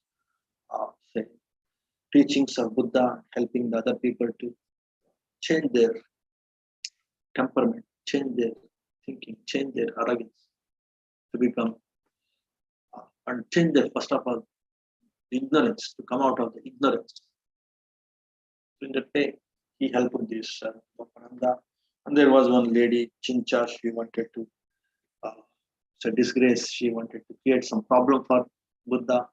teachings of Buddha, helping the other people to change their temperament, change their thinking, change their arrogance, to become and change their, first of all, ignorance, to come out of the ignorance. So in that way, he helped with this Lokananda. And there was one lady, Chincha, she wanted to, it's a disgrace, she wanted to create some problem for Buddha.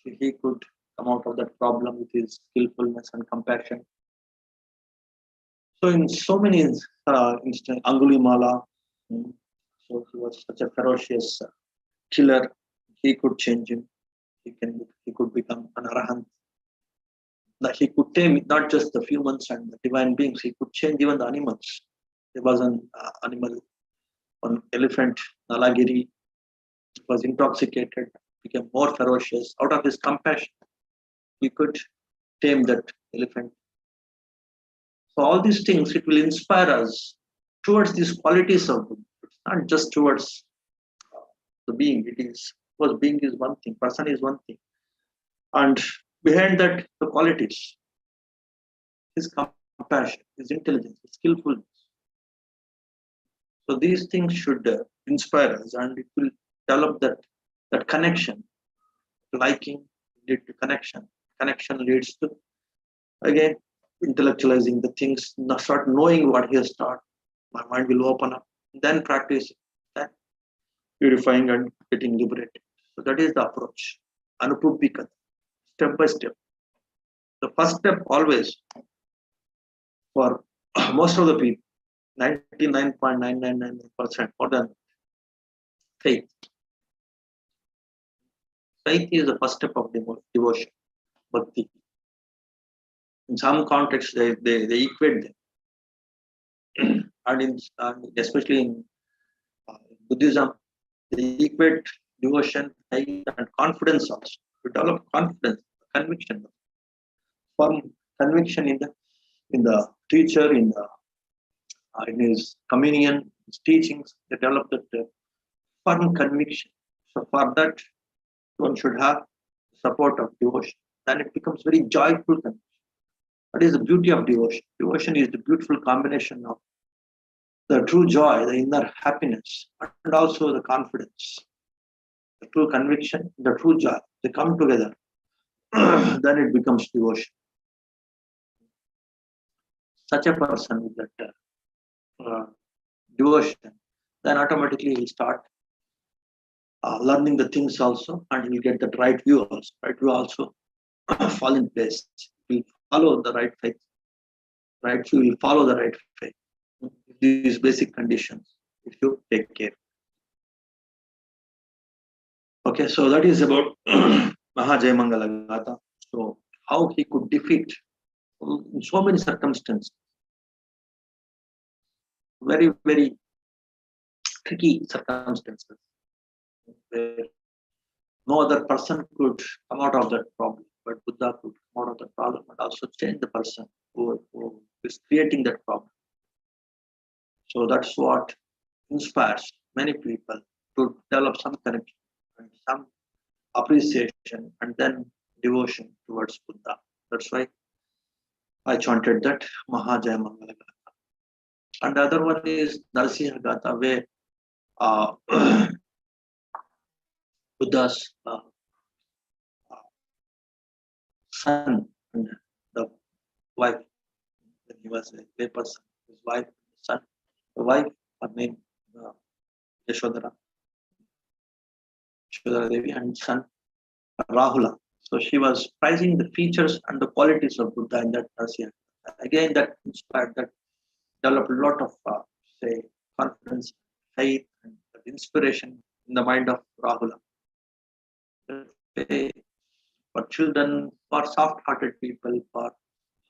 He could come out of that problem with his skillfulness and compassion. So in so many instances, Angulimala, so he was such a ferocious killer. He could change him. He could become an arahant. That he could tame not just the humans and the divine beings. He could change even the animals. There was an animal, an elephant, Nalagiri, was intoxicated, became more ferocious. Out of his compassion, he could tame that elephant. So all these things, it will inspire us towards these qualities of Buddha. It's not just towards the being. It is, because being is one thing, person is one thing. And behind that, the qualities, his compassion, his intelligence, his skillfulness. So these things should inspire us, and it will develop that connection, liking, lead to connection. Connection leads to, again, intellectualizing the things, start knowing what he has taught. My mind will open up. Then practice, then purifying and getting liberated. So that is the approach. Anupubhika, step by step. The first step always for most of the people, 99.999% more than faith. Faith is the first step of devotion, bhakti. In some contexts, they equate them. And especially in Buddhism, they equate devotion, faith, and confidence also. To develop confidence, conviction, firm conviction in the teacher, in his communion, his teachings. They develop that firm conviction. So for that, one should have support of devotion. Then it becomes very joyful conviction. That is the beauty of devotion. Devotion is the beautiful combination of the true joy, the inner happiness, and also the confidence. The true conviction, the true joy, they come together. Then it becomes devotion. Such a person with that devotion, then automatically he'll start learning the things also, and he'll get that right view also. Right view also fall in place. He'll follow the right faith. Right view will follow the right faith. These basic conditions, if you take care. Okay, so that is about Mahajayamangala Gatha. So how he could defeat in so many circumstances, very, very tricky circumstances, where no other person could come out of that problem, but Buddha could come out of the problem and also change the person who is creating that problem. So that's what inspires many people to develop some connection and some appreciation and then devotion towards Buddha. That's why I chanted that Mahajayamangala Gatha. And the other one is Narsimha Gatha, where Buddha's son and the wife, when he was a lay person, his wife, son, the wife, her name Yashodhara Devi, and son Rahula. So she was prizing the features and the qualities of Buddha in that Narsimha. Again, that inspired, that developed a lot of say confidence, faith, and inspiration in the mind of Rahula. For children, for soft-hearted people, for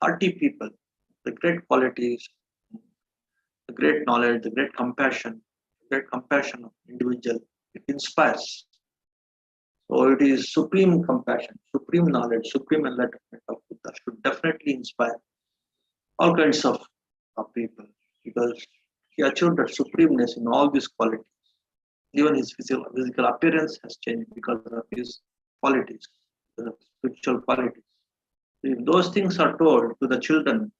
hearty people, the great qualities, the great knowledge, the great compassion of individual, it inspires. So it is supreme compassion, supreme knowledge, supreme enlightenment of Buddha should definitely inspire all kinds of people, because he achieved that supremeness in all these qualities. Even his physical appearance has changed because of his qualities, the spiritual qualities. If those things are told to the children,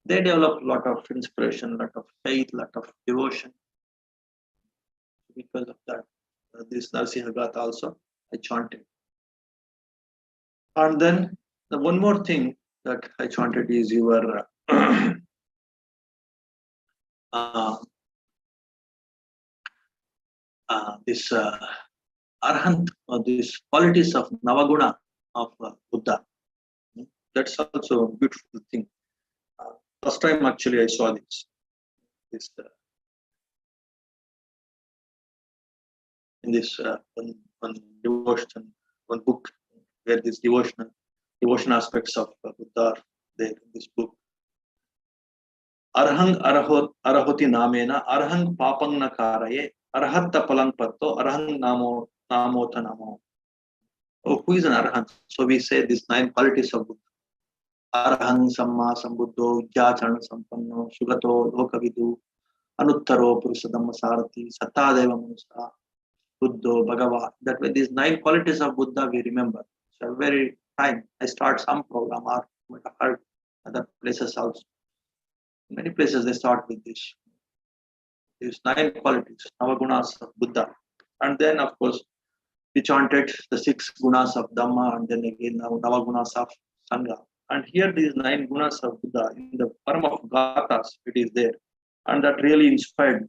they develop a lot of inspiration, a lot of faith, a lot of devotion. Because of that, this Narsimha Gatha also I chanted. And then the one more thing that I chanted is your this arhant, or these qualities of Navaguna of Buddha. That's also a beautiful thing. First time actually I saw this in this one devotion, one book, where this devotion aspects of Buddha are there in this book. Arhang arahoti namena arhang papang nakaraye arhatta palang patto arhang namota namo. Oh, who is an arhant? So we say these 9 qualities of Buddha. Arhang samma sambuddho jacharana sampanno sugato lokavidu anuttaro purusadhamma sarati sattadeva manusa buddho bhagava. That way these 9 qualities of Buddha we remember. So every time I start some program, or might have heard other places also, many places they start with these 9 qualities, Navagunas of Buddha. And then of course We chanted the 6 gunas of Dhamma and then again now Navagunas of Sangha. And here these 9 gunas of Buddha in the form of gathas, it is there. And that really inspired.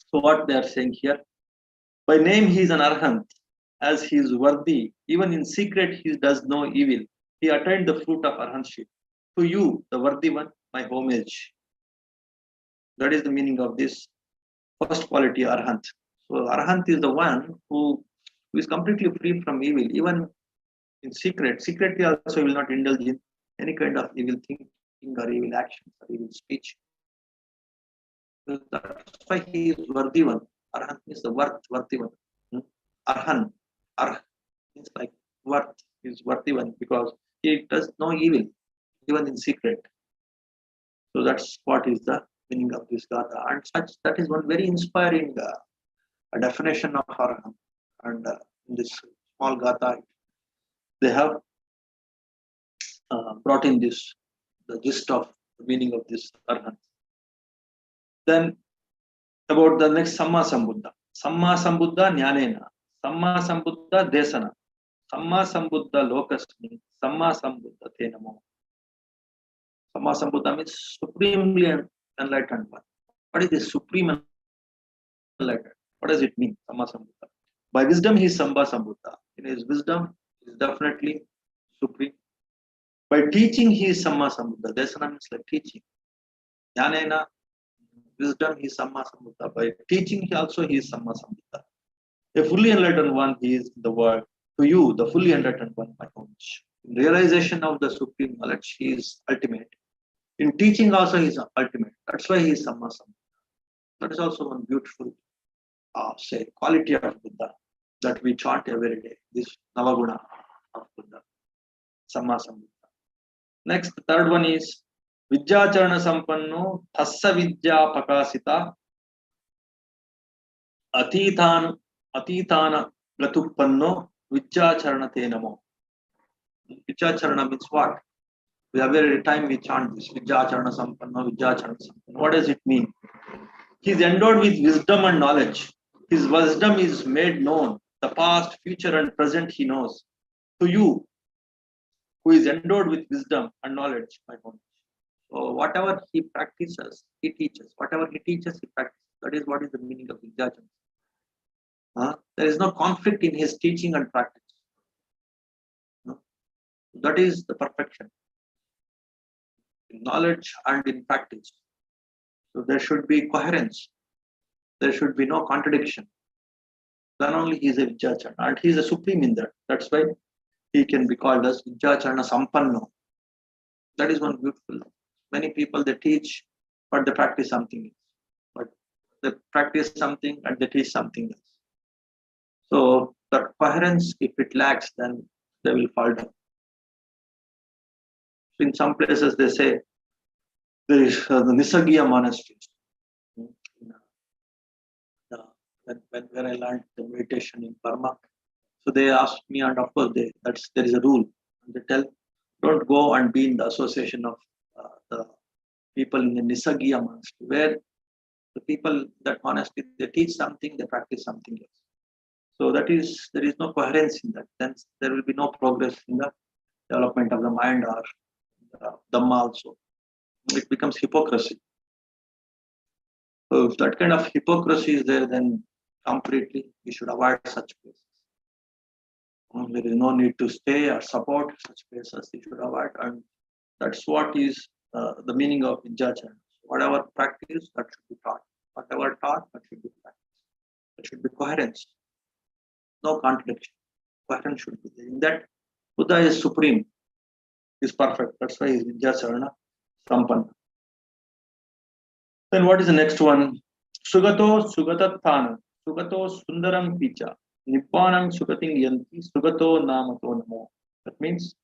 So what they are saying here, by name he is an arhant, as he is worthy. Even in secret he does no evil. He attained the fruit of arhantship. To you, the worthy one, my homage. That is the meaning of this first quality, arhant. So arhant is the one who is completely free from evil. Even in secretly also he will not indulge in any kind of evil thinking or evil actions or evil speech. So that's why he is worthy one. Arhant means the worthy one. Arhan, means like worth, is worthy one because he does no evil, even in secret. So that's what is the meaning of this gatha. And such, that is one very inspiring a definition of Arhan. And in this small gatha, they have brought in this, the gist of the meaning of this Arhan. Then about the next Samma Sambuddha. Samma Sambuddha Jnanena. Samma Sambuddha Desana. Samma Sambuddha Lokasmi. Samma Sambuddha Te Namo. Samma Sambuddha means supremely enlightened one. What is this supreme enlightened? What does it mean? Samma Sambuddha. By wisdom he is Samma Sambuddha. In his wisdom he is definitely supreme. By teaching he is Samma Sambuddha. Desana means like teaching. Jnanena, wisdom he is Samma Sambuddha. By teaching he also he is Samma Sambuddha. A fully enlightened one he is in the world. To you, the fully enlightened one, my homage. In realization of the supreme knowledge, he is ultimate. In teaching also he is ultimate. That's why he is Samma Sambuddha. That is also one beautiful say quality of Buddha that we chant every day. This Navaguna of Buddha. Samma Sambuddha. Next, the third one is Vidyacharana Sampanno Thassa Vidya Pakasita Atitana Gatuppanno Vidyacharana Te Namo. Vidyacharana means what? Every time we chant this Vidyacharana Sampanno, Vidyacharana Sampanno. What does it mean? He is endowed with wisdom and knowledge. His wisdom is made known. The past, future, and present he knows. To you, who is endowed with wisdom and knowledge, my homage. So whatever he practices, he teaches. Whatever he teaches, he practices. That is what is the meaning of Vidyacharana. There is no conflict in his teaching and practice. That is the perfection in knowledge and in practice. So there should be coherence. There should be no contradiction. Then only he is a Vidyacharana. And he is a supreme in that. That's why he can be called as Vidyacharana Sampanno. That is one beautiful. Many people they teach, but they practice something else. But they practice something and they teach something else. So that coherence, if it lacks, then they will fall down. So in some places they say there is the Nisargiya monasteries. When I learned the meditation in Burma, so they asked me, and of course there is a rule. They tell, don't go and be in the association of the people in the Nisargiya monastery, where the people that monastery they teach something, they practice something else. So there is no coherence in that. Then there will be no progress in the development of the mind or Dhamma also. It becomes hypocrisy. So if that kind of hypocrisy is there, then completely we should avoid such places. There is no need to stay or support such places. We should avoid, and that's what is the meaning of Vidyacharana. Whatever practice, that should be taught. Whatever taught, that should be practiced. There should be coherence. No contradiction. Coherence should be there. In that, Buddha is supreme, is perfect. That's why he is Vidyacharana Sampanna. Then what is the next one? Sugato Sugatathana. Sugato Sundaram Picha. Nibbanam Sugating Yanti. Sugato Namato Namo. That means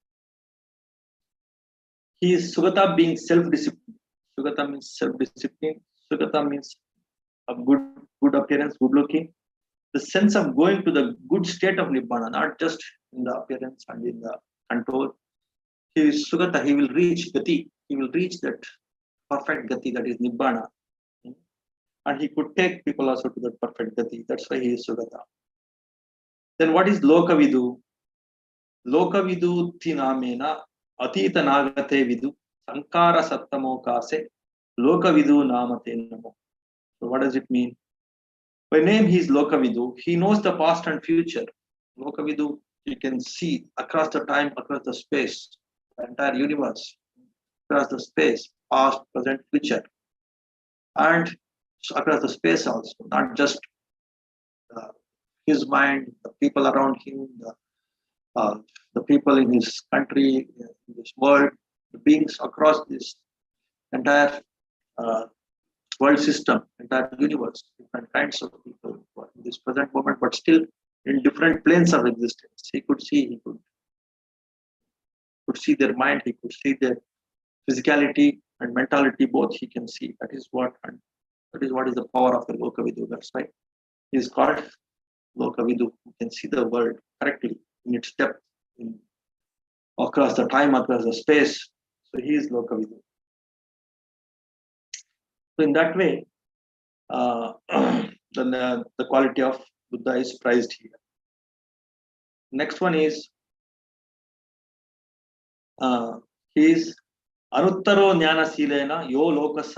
he is Sugata being self-disciplined. Sugata means self-discipline. Sugata means a good appearance, good looking. The sense of going to the good state of Nibbana, not just in the appearance and in the control. He is Sugata, he will reach Gati. He will reach that perfect Gati, that is Nibbana. And he could take people also to that perfect Gati. That's why he is Sugata. Then what is Lokavidu? Lokavidu Tinamena Atita Nagate Vidu Sankara Sattamokase Lokavidu Namate Namo. So what does it mean? By name he is Lokavidu. He knows the past and future. Lokavidu, you can see across the time, across the space, the entire universe, across the space, past, present, future, and across the space also, not just his mind, the people around him, the people in his country, in this world, the beings across this entire uh, world system, entire universe, different kinds of people in this present moment, but still in different planes of existence. He could see their mind, he could see their physicality and mentality, both he can see. That is what is the power of the Lokavidu. That's why he is called Lokavidu. You can see the world correctly in its depth, across the time, across the space. So he is Lokavidu. So in that way, the quality of Buddha is prized here. Next one is he is Anuttaro Jnana Silena Yo Lokas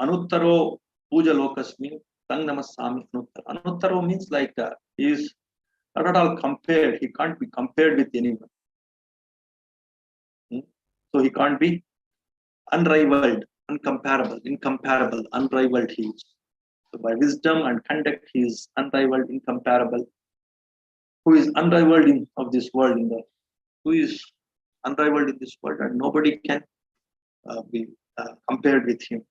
Anuttaro Puja Lokasmi Tang Namasami Anuttaro. Anuttaro means like he is not at all compared. He can't be compared with anyone. So he can't be unrivaled, incomparable, unrivaled he is. So by wisdom and conduct, he is unrivaled, incomparable. Who is unrivaled of this world, who is unrivaled in this world, and nobody can be compared with him.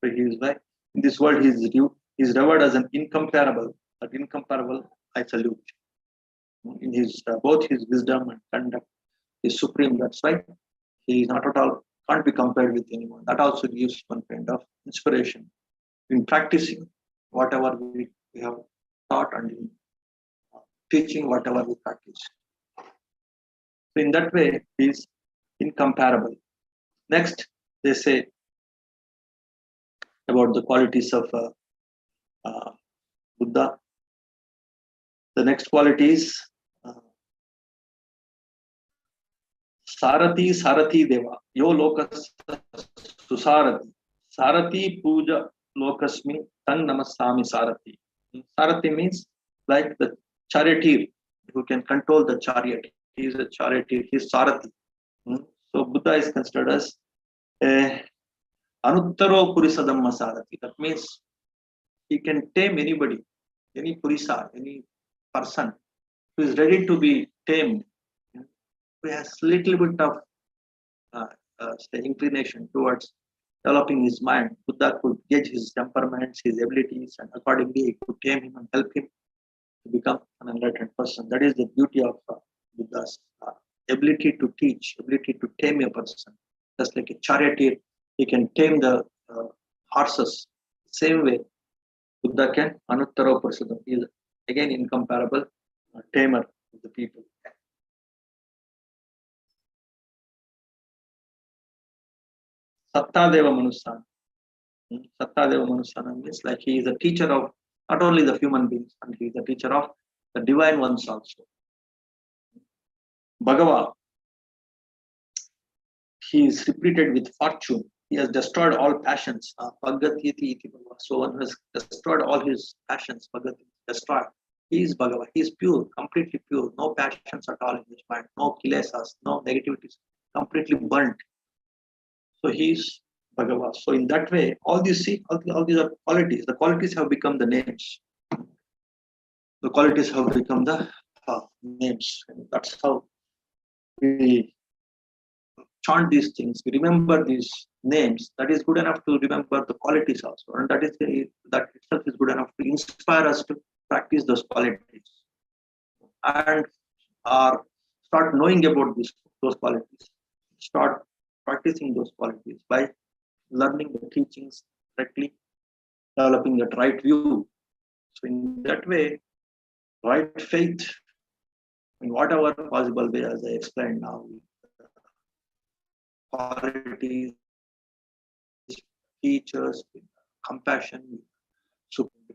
So he is like in this world, he is revered as an incomparable. That incomparable, I salute. In his both his wisdom and conduct is supreme. That's why he is not at all, can't be compared with anyone. That also gives one kind of inspiration in practicing whatever we have taught and in teaching whatever we practice. So in that way, he is incomparable. Next, they say about the qualities of Buddha. The next quality is Sarati Deva. Yo Lokas Susarati. Sarati Puja Lokasmi Tang Namasami Sarati. Sarati means like the charioteer who can control the chariot. He is a charioteer, he is Sarati. So Buddha is considered as a Anuttaro Purisadamma Sarati. That means he can tame anybody, any Purisa, any person who is ready to be tamed, who has little bit of inclination towards developing his mind. Buddha could gauge his temperaments, his abilities, and accordingly he could tame him and help him to become an enlightened person. That is the beauty of Buddha's ability to teach, ability to tame a person. Just like a charioteer, he can tame the horses. Same way, Buddha can Anuttaro Purisadam. He is again incomparable tamer of the people. Sattadeva Manusana. Sattadeva Manusana means like he is a teacher of not only the human beings, and he is a teacher of the divine ones also. Bhagava, he is repeated with fortune. He has destroyed all passions. So one has destroyed all his passions. Destroyed. He is Bhagava. He is pure, completely pure. No passions at all in his mind. No kilesas, no negativities. Completely burnt. So he is Bhagava. So in that way, all these are qualities. The qualities have become the names. The qualities have become the names. And that's how we chant these things. We remember these names. That is good enough to remember the qualities also, and that itself is good enough to inspire us to practice those qualities and start knowing about those qualities. Start practicing those qualities by learning the teachings correctly, developing that right view. So in that way, right faith in whatever possible way, as I explained now, qualities, teachers, compassion,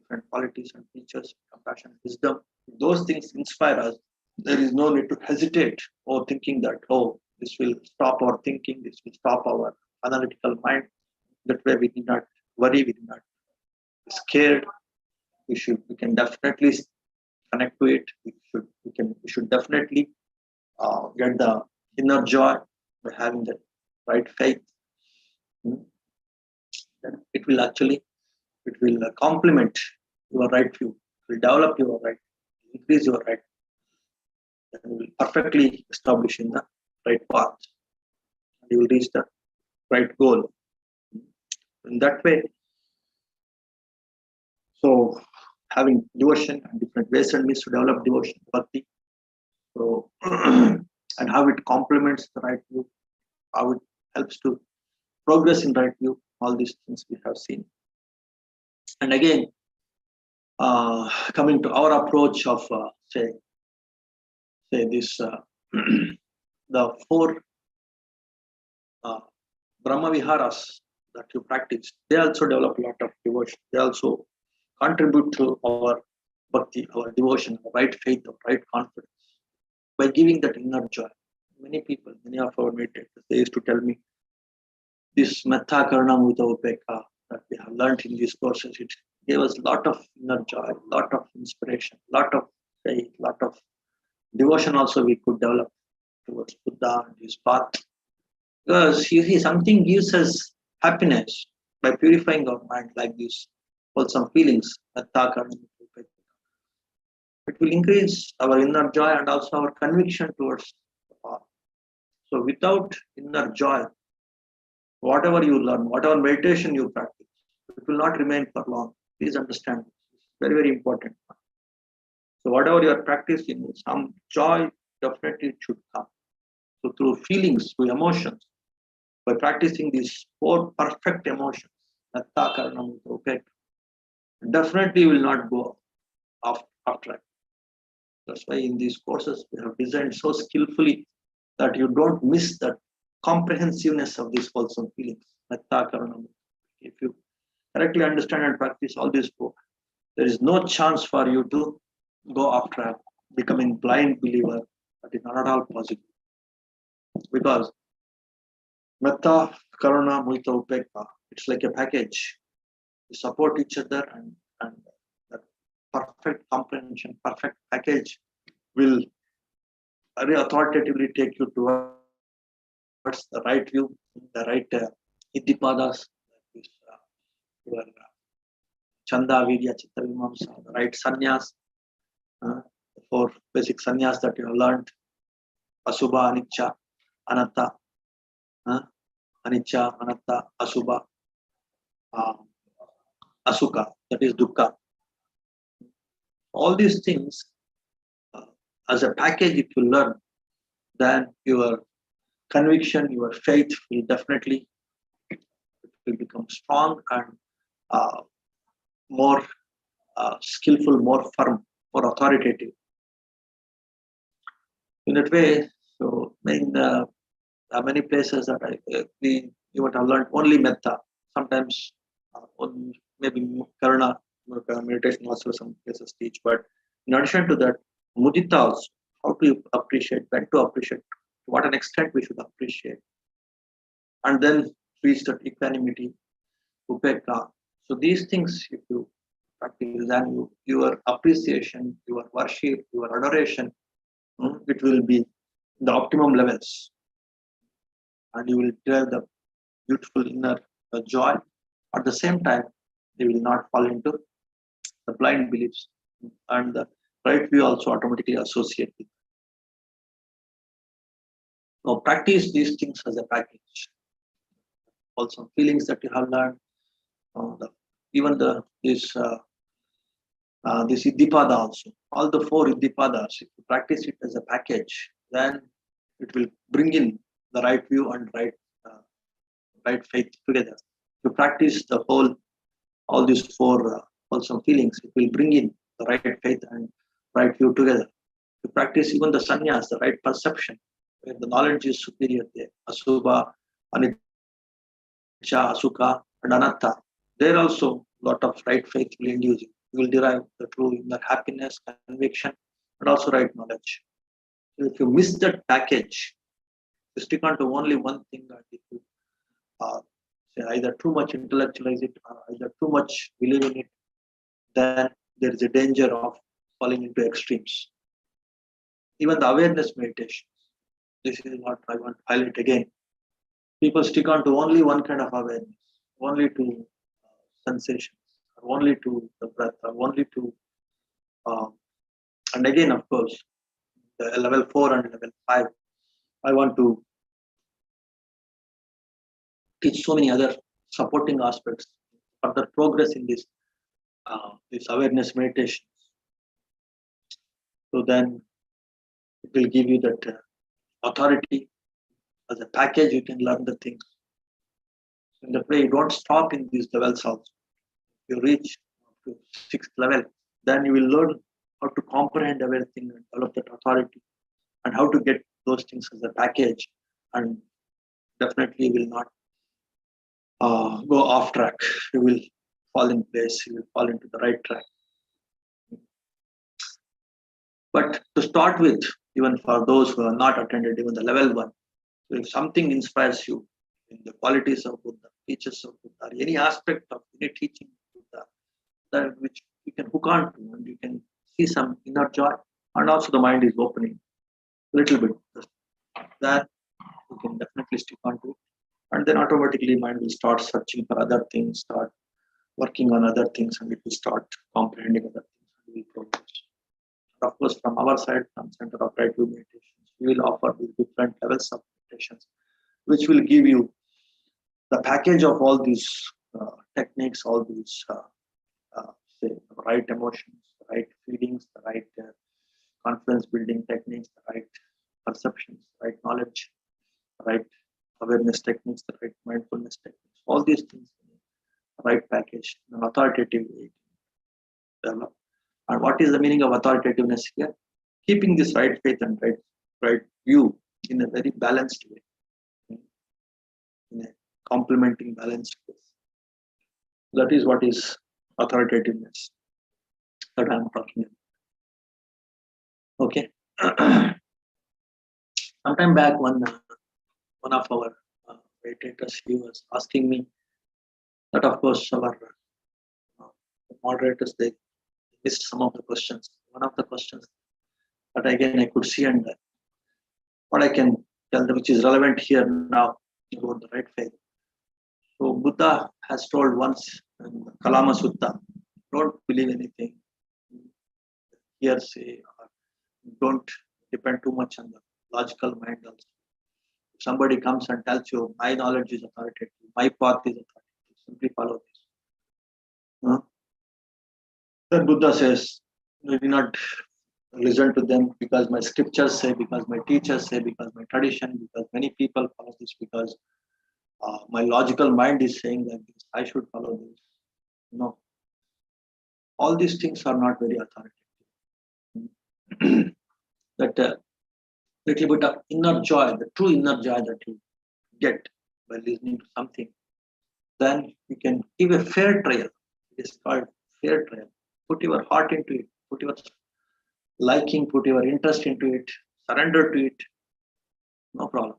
different qualities and features, compassion, wisdom. Those things inspire us. There is no need to hesitate or thinking that, oh, this will stop our thinking, this will stop our analytical mind. That way we need not worry, we need not be scared. We can definitely connect to it. We should definitely get the inner joy by having the right faith. Then it will complement your right view, it will develop your right, increase your right, and you will perfectly establish in the right path, and you will reach the right goal. In that way, so having devotion and different ways and means to develop devotion, bhakti. So and how it complements the right view, how it helps to progress in right view, all these things we have seen. And again, coming to our approach of say this the four Brahma Viharas that you practice, they also develop a lot of devotion. They also contribute to our bhakti, our devotion, our right faith, our right confidence by giving that inner joy. Many people, many of our meditators, they used to tell me this metta karuna mudita upekha that we have learned in these courses, it gave us a lot of inner joy, a lot of inspiration, a lot of faith, a lot of devotion also we could develop towards Buddha and his path. Because you see, something gives us happiness by purifying our mind like this, wholesome feelings, metta karuna mudita upekha. It will increase our inner joy and also our conviction towards the path. So without inner joy, whatever you learn, whatever meditation you practice, it will not remain for long. Please understand this. It's very, very important. So whatever you are practicing, some joy definitely should come. So through feelings, through emotions, by practicing these four perfect emotions, metta karuna mudita upekha, definitely will not go after. That's why in these courses we have designed so skillfully that you don't miss that comprehensiveness of these wholesome feelings. Metta karuna mudita. If you correctly understand and practice all these four, there is no chance for you to go after becoming blind believer. That is not at all possible. Because metta karuna mudita upekha, it's like a package. You support each other, and that perfect comprehension, perfect package will very authoritatively take you towards the right view, the right iddipadas, your chanda, vidya, chitta, vimamsa, the right sannyas, the four basic sannyas that you have learned: asubha, anicca, anatta, anicca, anatta, asubha, asukha, that is dukkha. All these things, as a package, if you learn, then your conviction, your faith will definitely will become strong and more skillful, more firm, more authoritative. In that way, so in many places that you would have learned only metta. Sometimes maybe karuna meditation also some places teach, but in addition to that, mudita also, how to appreciate, when to appreciate, to what an extent we should appreciate, and then reach that equanimity, upekha. So these things, if you practice, then your appreciation, your worship, your adoration, it will be the optimum levels, and you will derive the beautiful inner joy. At the same time, they will not fall into the blind beliefs, and the right view also automatically associate with. Now practice these things as a package. Also feelings that you have learned, even this iddipada also. All the four iddipadas, if you practice it as a package, then it will bring in the right view and right faith together. If you practice all these four wholesome feelings, it will bring in the right faith and right view together. To practice even the sannyas, the right perception, where the knowledge is superior there. Asubha, anicca, asukha, and anatta. There also lot of right faith will induce you. you will derive the true inner happiness, conviction, and also right knowledge. So if you miss that package, you stick on to only one thing, and if you uh, say either too much intellectualize it or either too much believe in it, then there is a danger of falling into extremes. Even the awareness meditation, this is what I want to highlight again. People stick on to only one kind of awareness, only to sensations, or only to the breath, or only to, uh, and again, of course, the level 4 and level 5. I want to teach so many other supporting aspects, further progress in this awareness meditation. So then it will give you that authority as a package. You can learn the things. In that way, you don't stop in these levels also. You reach to 6th level, then you will learn how to comprehend everything and develop that authority, and how to get those things as a package, and definitely will not go off track. You will fall in place. You will fall into the right track. But to start with, even for those who have not attended even the level 1, so if something inspires you in the qualities of Buddha, teachers of Buddha, or any aspect of any teaching of Buddha, that which you can hook on to, and you can see some inner joy, and also the mind is opening a little bit. That you can definitely stick on to it, and then automatically mind will start searching for other things, start working on other things, and it will start comprehending other things, and will progress. And of course, from our side, from Center of Right View Meditations, we will offer these different levels of meditations, which will give you the package of all these techniques, all these say the right emotions, the right feelings, the right confidence building techniques, the right perceptions, the right knowledge, the right awareness techniques, the right mindfulness techniques, all these things in the right package, in an authoritative way. Develop. And what is the meaning of authoritativeness here? Keeping this right faith and right view in a very balanced way, in a complementing balanced way. That is what is authoritativeness that I am talking about. Okay. Sometime back, one of our meditators, he was asking me that, of course, our moderators, they missed some of the questions. One of the questions that again I could see, and what I can tell them, which is relevant here now about the right faith. So Buddha has told once in the Kalama Sutta, don't believe anything, hearsay, or don't depend too much on the logical mind also. If somebody comes and tells you, my knowledge is authoritative, my path is authoritative, simply follow this. Then Buddha says, do not listen to them because my scriptures say, because my teachers say, because my tradition, because many people follow this, because my logical mind is saying that this, I should follow this. No. All these things are not very authoritative. That little bit of inner joy, the true inner joy that you get by listening to something, then you can give a fair trial. It is called fair trial. Put your heart into it, put your liking, put your interest into it, surrender to it, no problem.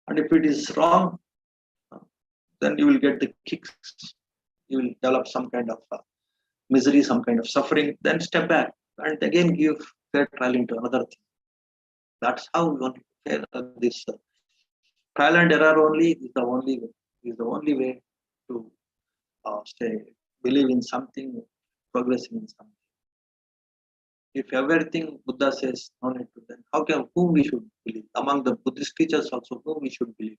And if it is wrong, then you will get the kicks. You will develop some kind of misery, some kind of suffering, then step back and again give fair trial into another thing. That's how we want to fair this trial and error only is the only way to say believe in something, progressing in something. If everything Buddha says no need to, then whom we should believe? Among the Buddhist teachers also, whom we should believe?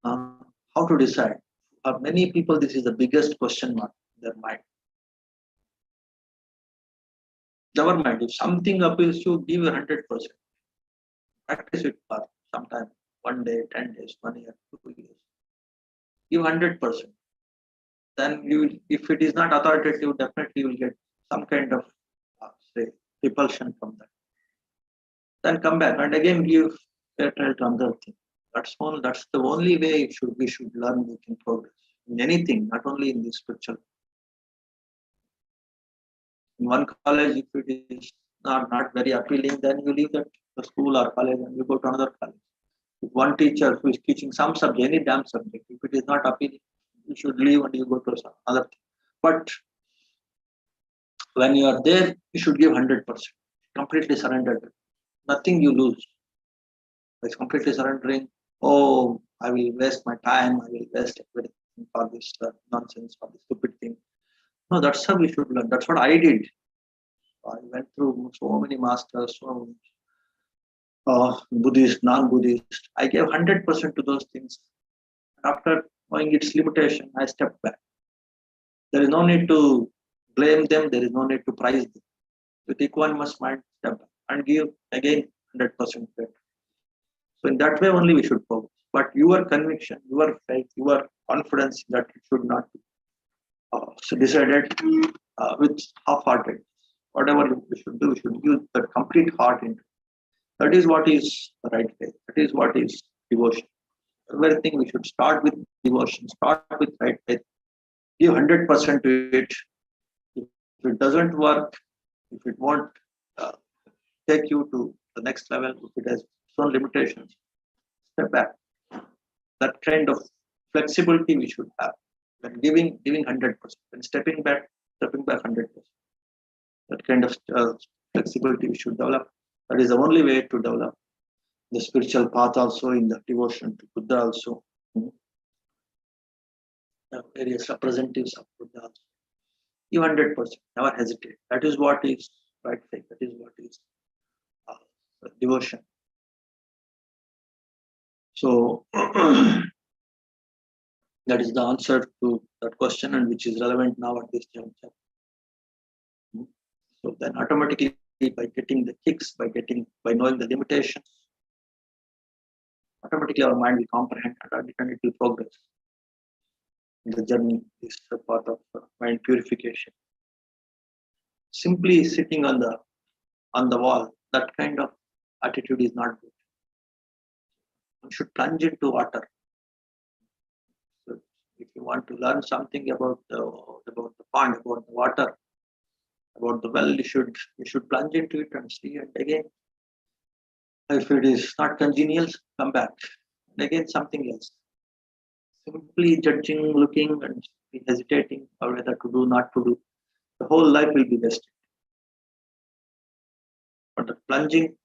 How to decide? For many people, this is the biggest question mark in their mind. Never mind, if something appeals to you, give 100%. Practice it for some time, 1 day, 10 days, 1 year, 2 years. Give 100%. Then you will, if it is not authoritative, definitely you will get some kind of say repulsion from that. Then come back and again give fair trial to another thing. That's the only way we should learn, we can progress in anything, not only in this spiritual. In one college, if it is not very appealing, then you leave that the school or college and you go to another college. If one teacher who is teaching some subject, any damn subject, if it is not appealing, you should leave and you go to some other thing. But when you are there, you should give 100%, completely surrendered. Nothing you lose. By completely surrendering, oh, I will waste my time, I will waste everything for this nonsense, for this stupid thing. No, that's how we should learn. That's what I did. I went through so many masters, so many Buddhist, non-Buddhist. I gave 100% to those things. After knowing its limitation, I stepped back. There is no need to blame them. There is no need to praise them. With equanimous mind, step back and give again 100% back. So in that way only we should focus. But your conviction, your faith, your confidence that it should not be so decided with half-hearted. Whatever we should do, we should use the complete heart into it. That is what is the right faith. That is what is devotion. Everything we should start with devotion, start with right faith, give 100% to it. If it doesn't work, if it won't take you to the next level, if it has some limitations, step back. That kind of flexibility we should have. When giving 100%, when stepping back 100%. That kind of flexibility we should develop. That is the only way to develop the spiritual path also, in the devotion to Buddha also. Various representatives of Buddha also. Give 100%, never hesitate. That is what is right faith. That is what is devotion. So that is the answer to that question, and which is relevant now at this juncture. So then automatically, by getting the kicks, by knowing the limitations, automatically our mind will comprehend and it will progress. The journey is a part of mind purification. Simply sitting on the wall, that kind of attitude is not good. You should plunge into water. So if you want to learn something about the pond, about the water, about the well, you should plunge into it and see. And again, if it is not congenial, come back. And again, something else. Simply judging, looking, and hesitating, or whether to do, not to do, the whole life will be wasted. But the plunging,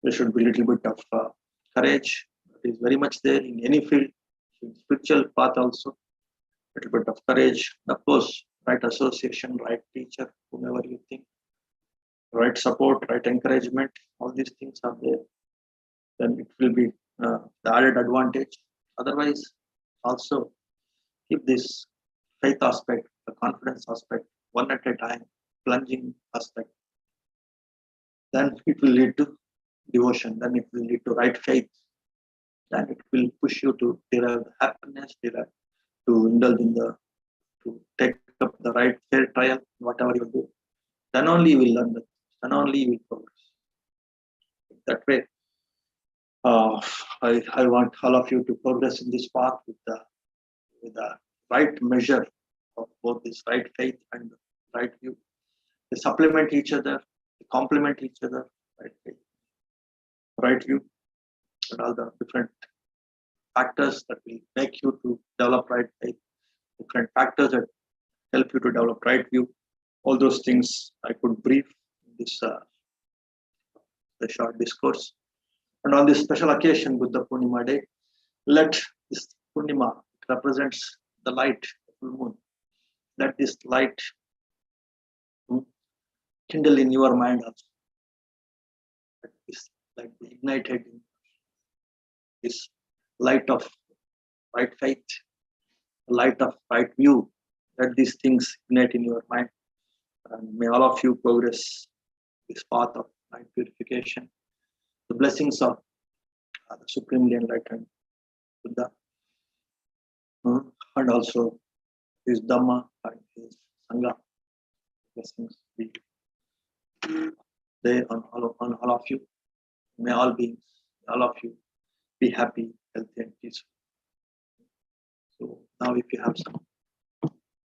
there should be a little bit of courage. It is very much there in any field, in spiritual path also. A little bit of courage, of course, right association, right teacher, whomever you think, right support, right encouragement, all these things are there. Then it will be the added advantage. Otherwise, also keep this faith aspect, the confidence aspect, one at a time, plunging aspect. Then it will lead to devotion. Then it will lead to right faith. Then it will push you to derive happiness, to indulge in to take up the right fair trial, whatever you do. Then only you will learn that. Then only you will progress. That way, I want all of you to progress in this path with the right measure of both this right faith and right view. They supplement each other, they complement each other, right faith, right view, and all the different factors that will make you to develop right faith, different factors that help you to develop right view. All those things I could brief in this the short discourse. And on this special occasion, Buddha Purnima day, let this Purnima represents the light, the full moon. Let this light kindle in your mind also. Let this light be ignited in this light of right faith, light of right view. Let these things ignite in your mind. And may all of you progress this path of mind purification. The blessings of the Supremely Enlightened Buddha, and also his Dhamma and his Sangha. Blessings be there on all of you. May all beings, all of you, be happy, healthy, and peaceful. So now, if you have some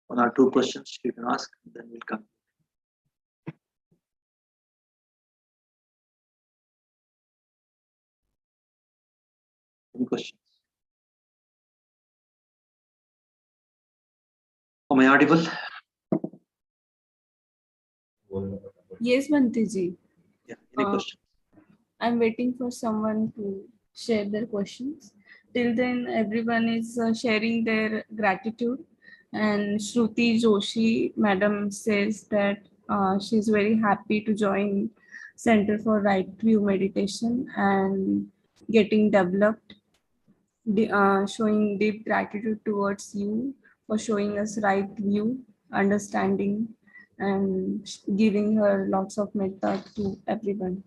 one or two questions, you can ask, then we'll come. Any questions? Am I audible? Yes, Bhantiji. Yeah. Any questions? I'm waiting for someone to share their questions. Till then, everyone is sharing their gratitude. And Shruti Joshi, madam, says that she's very happy to join Center for Right View Meditation and getting developed, showing deep gratitude towards you for showing us right view, understanding, and giving her lots of metta to everyone.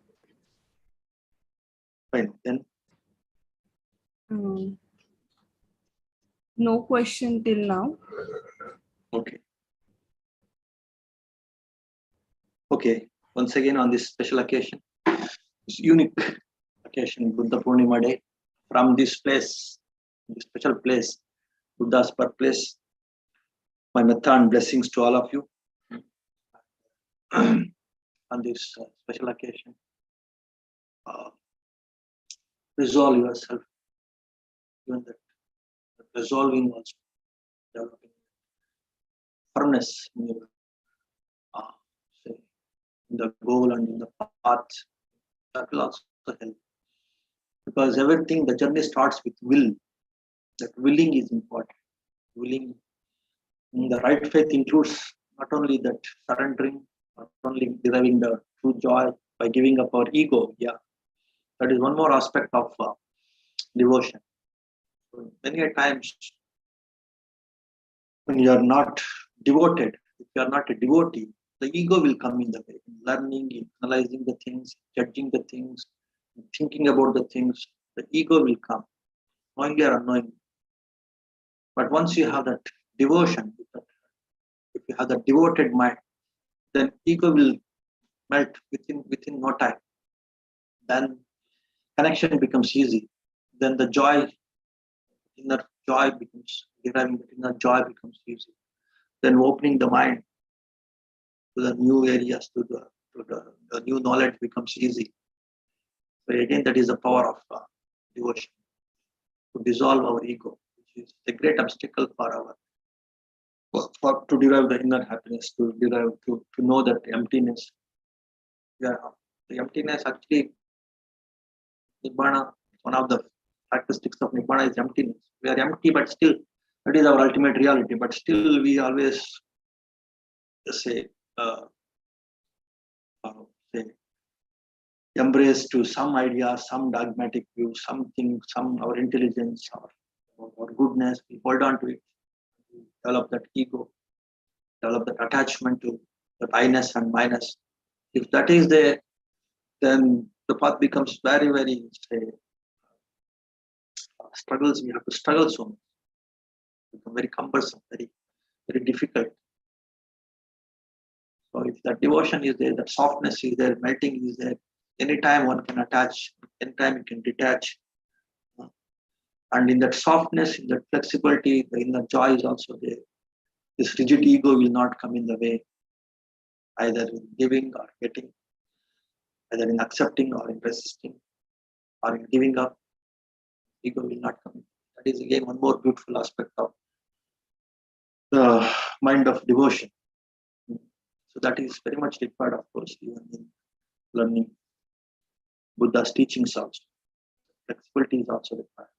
Fine. Then Mm. No question till now. okay. Okay. Once again on this special occasion, this unique occasion, Buddha Purnima Day, from this place, this special place, Buddha's birthplace, my metta and blessings to all of you on this special occasion. Resolve yourself, even that resolving also, developing firmness in your say, in the goal and in the path. That will also help. Because everything, the journey starts with will. That willing is important. Willing, the right faith includes not only that surrendering, not only deriving the true joy by giving up our ego. Yeah, that is one more aspect of devotion. So many a times when you are not devoted, if you are not a devotee, the ego will come in the way. Learning, in analyzing the things, judging the things, thinking about the things, the ego will come, knowingly or unknowingly. But once you have that devotion, if you have that devoted mind, then ego will melt within no time. Then connection becomes easy. Then the joy, inner joy becomes deriving the inner joy becomes easy. Then opening the mind to the new areas, the new knowledge becomes easy. So again, that is the power of devotion to dissolve our ego, which is a great obstacle for our to derive the inner happiness, to know that emptiness. Yeah, the emptiness actually Nibbana, one of the characteristics of Nibbana is emptiness. We are empty, but still, that is our ultimate reality. But still, we always say, uh, say embrace to some idea, some dogmatic view, something, some our intelligence or goodness. We hold on to it, we develop that ego, develop that attachment to that I-ness and minus. If that is there, then the path becomes very, very say, struggles. We have to struggle so much. Become very cumbersome, very, very difficult. So if that devotion is there, that softness is there, melting is there, anytime one can attach, anytime you can detach. And in that softness, in that flexibility, the inner joy is also there. This rigid ego will not come in the way, either in giving or getting, either in accepting or in resisting, or in giving up. Ego will not come in. That is again one more beautiful aspect of the mind of devotion. So that is very much required, of course, even in learning Buddha's teachings also. Flexibility is also required.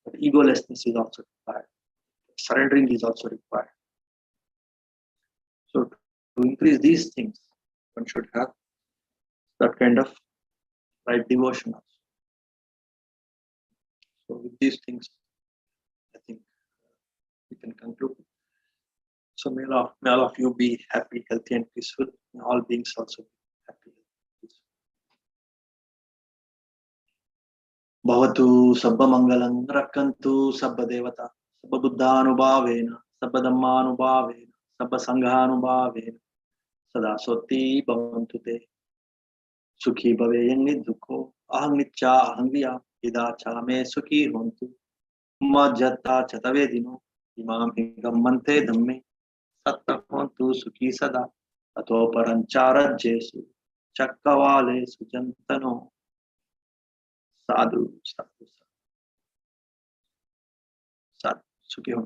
But egolessness is also required. Surrendering is also required. So to increase these things, one should have that kind of right devotion also. So with these things, I think we can conclude. So may all of you be happy, healthy, and peaceful. May all beings also be happy. Bhavatu sabba mangalam rakkantu sabba devata sabba buddhanubhavena sabba dhammanubhavena sabba sanghanubhavena sada soti bhavantu te sukhi bhaveyan nidukho aham nitya aham viya ida cha me sukhi hontu majjata chatavedino imam higammante dhamme satta hontu sukhi sada tato parancharadjesu chakkavale sujantano sadhu sadhu Sukhi ho.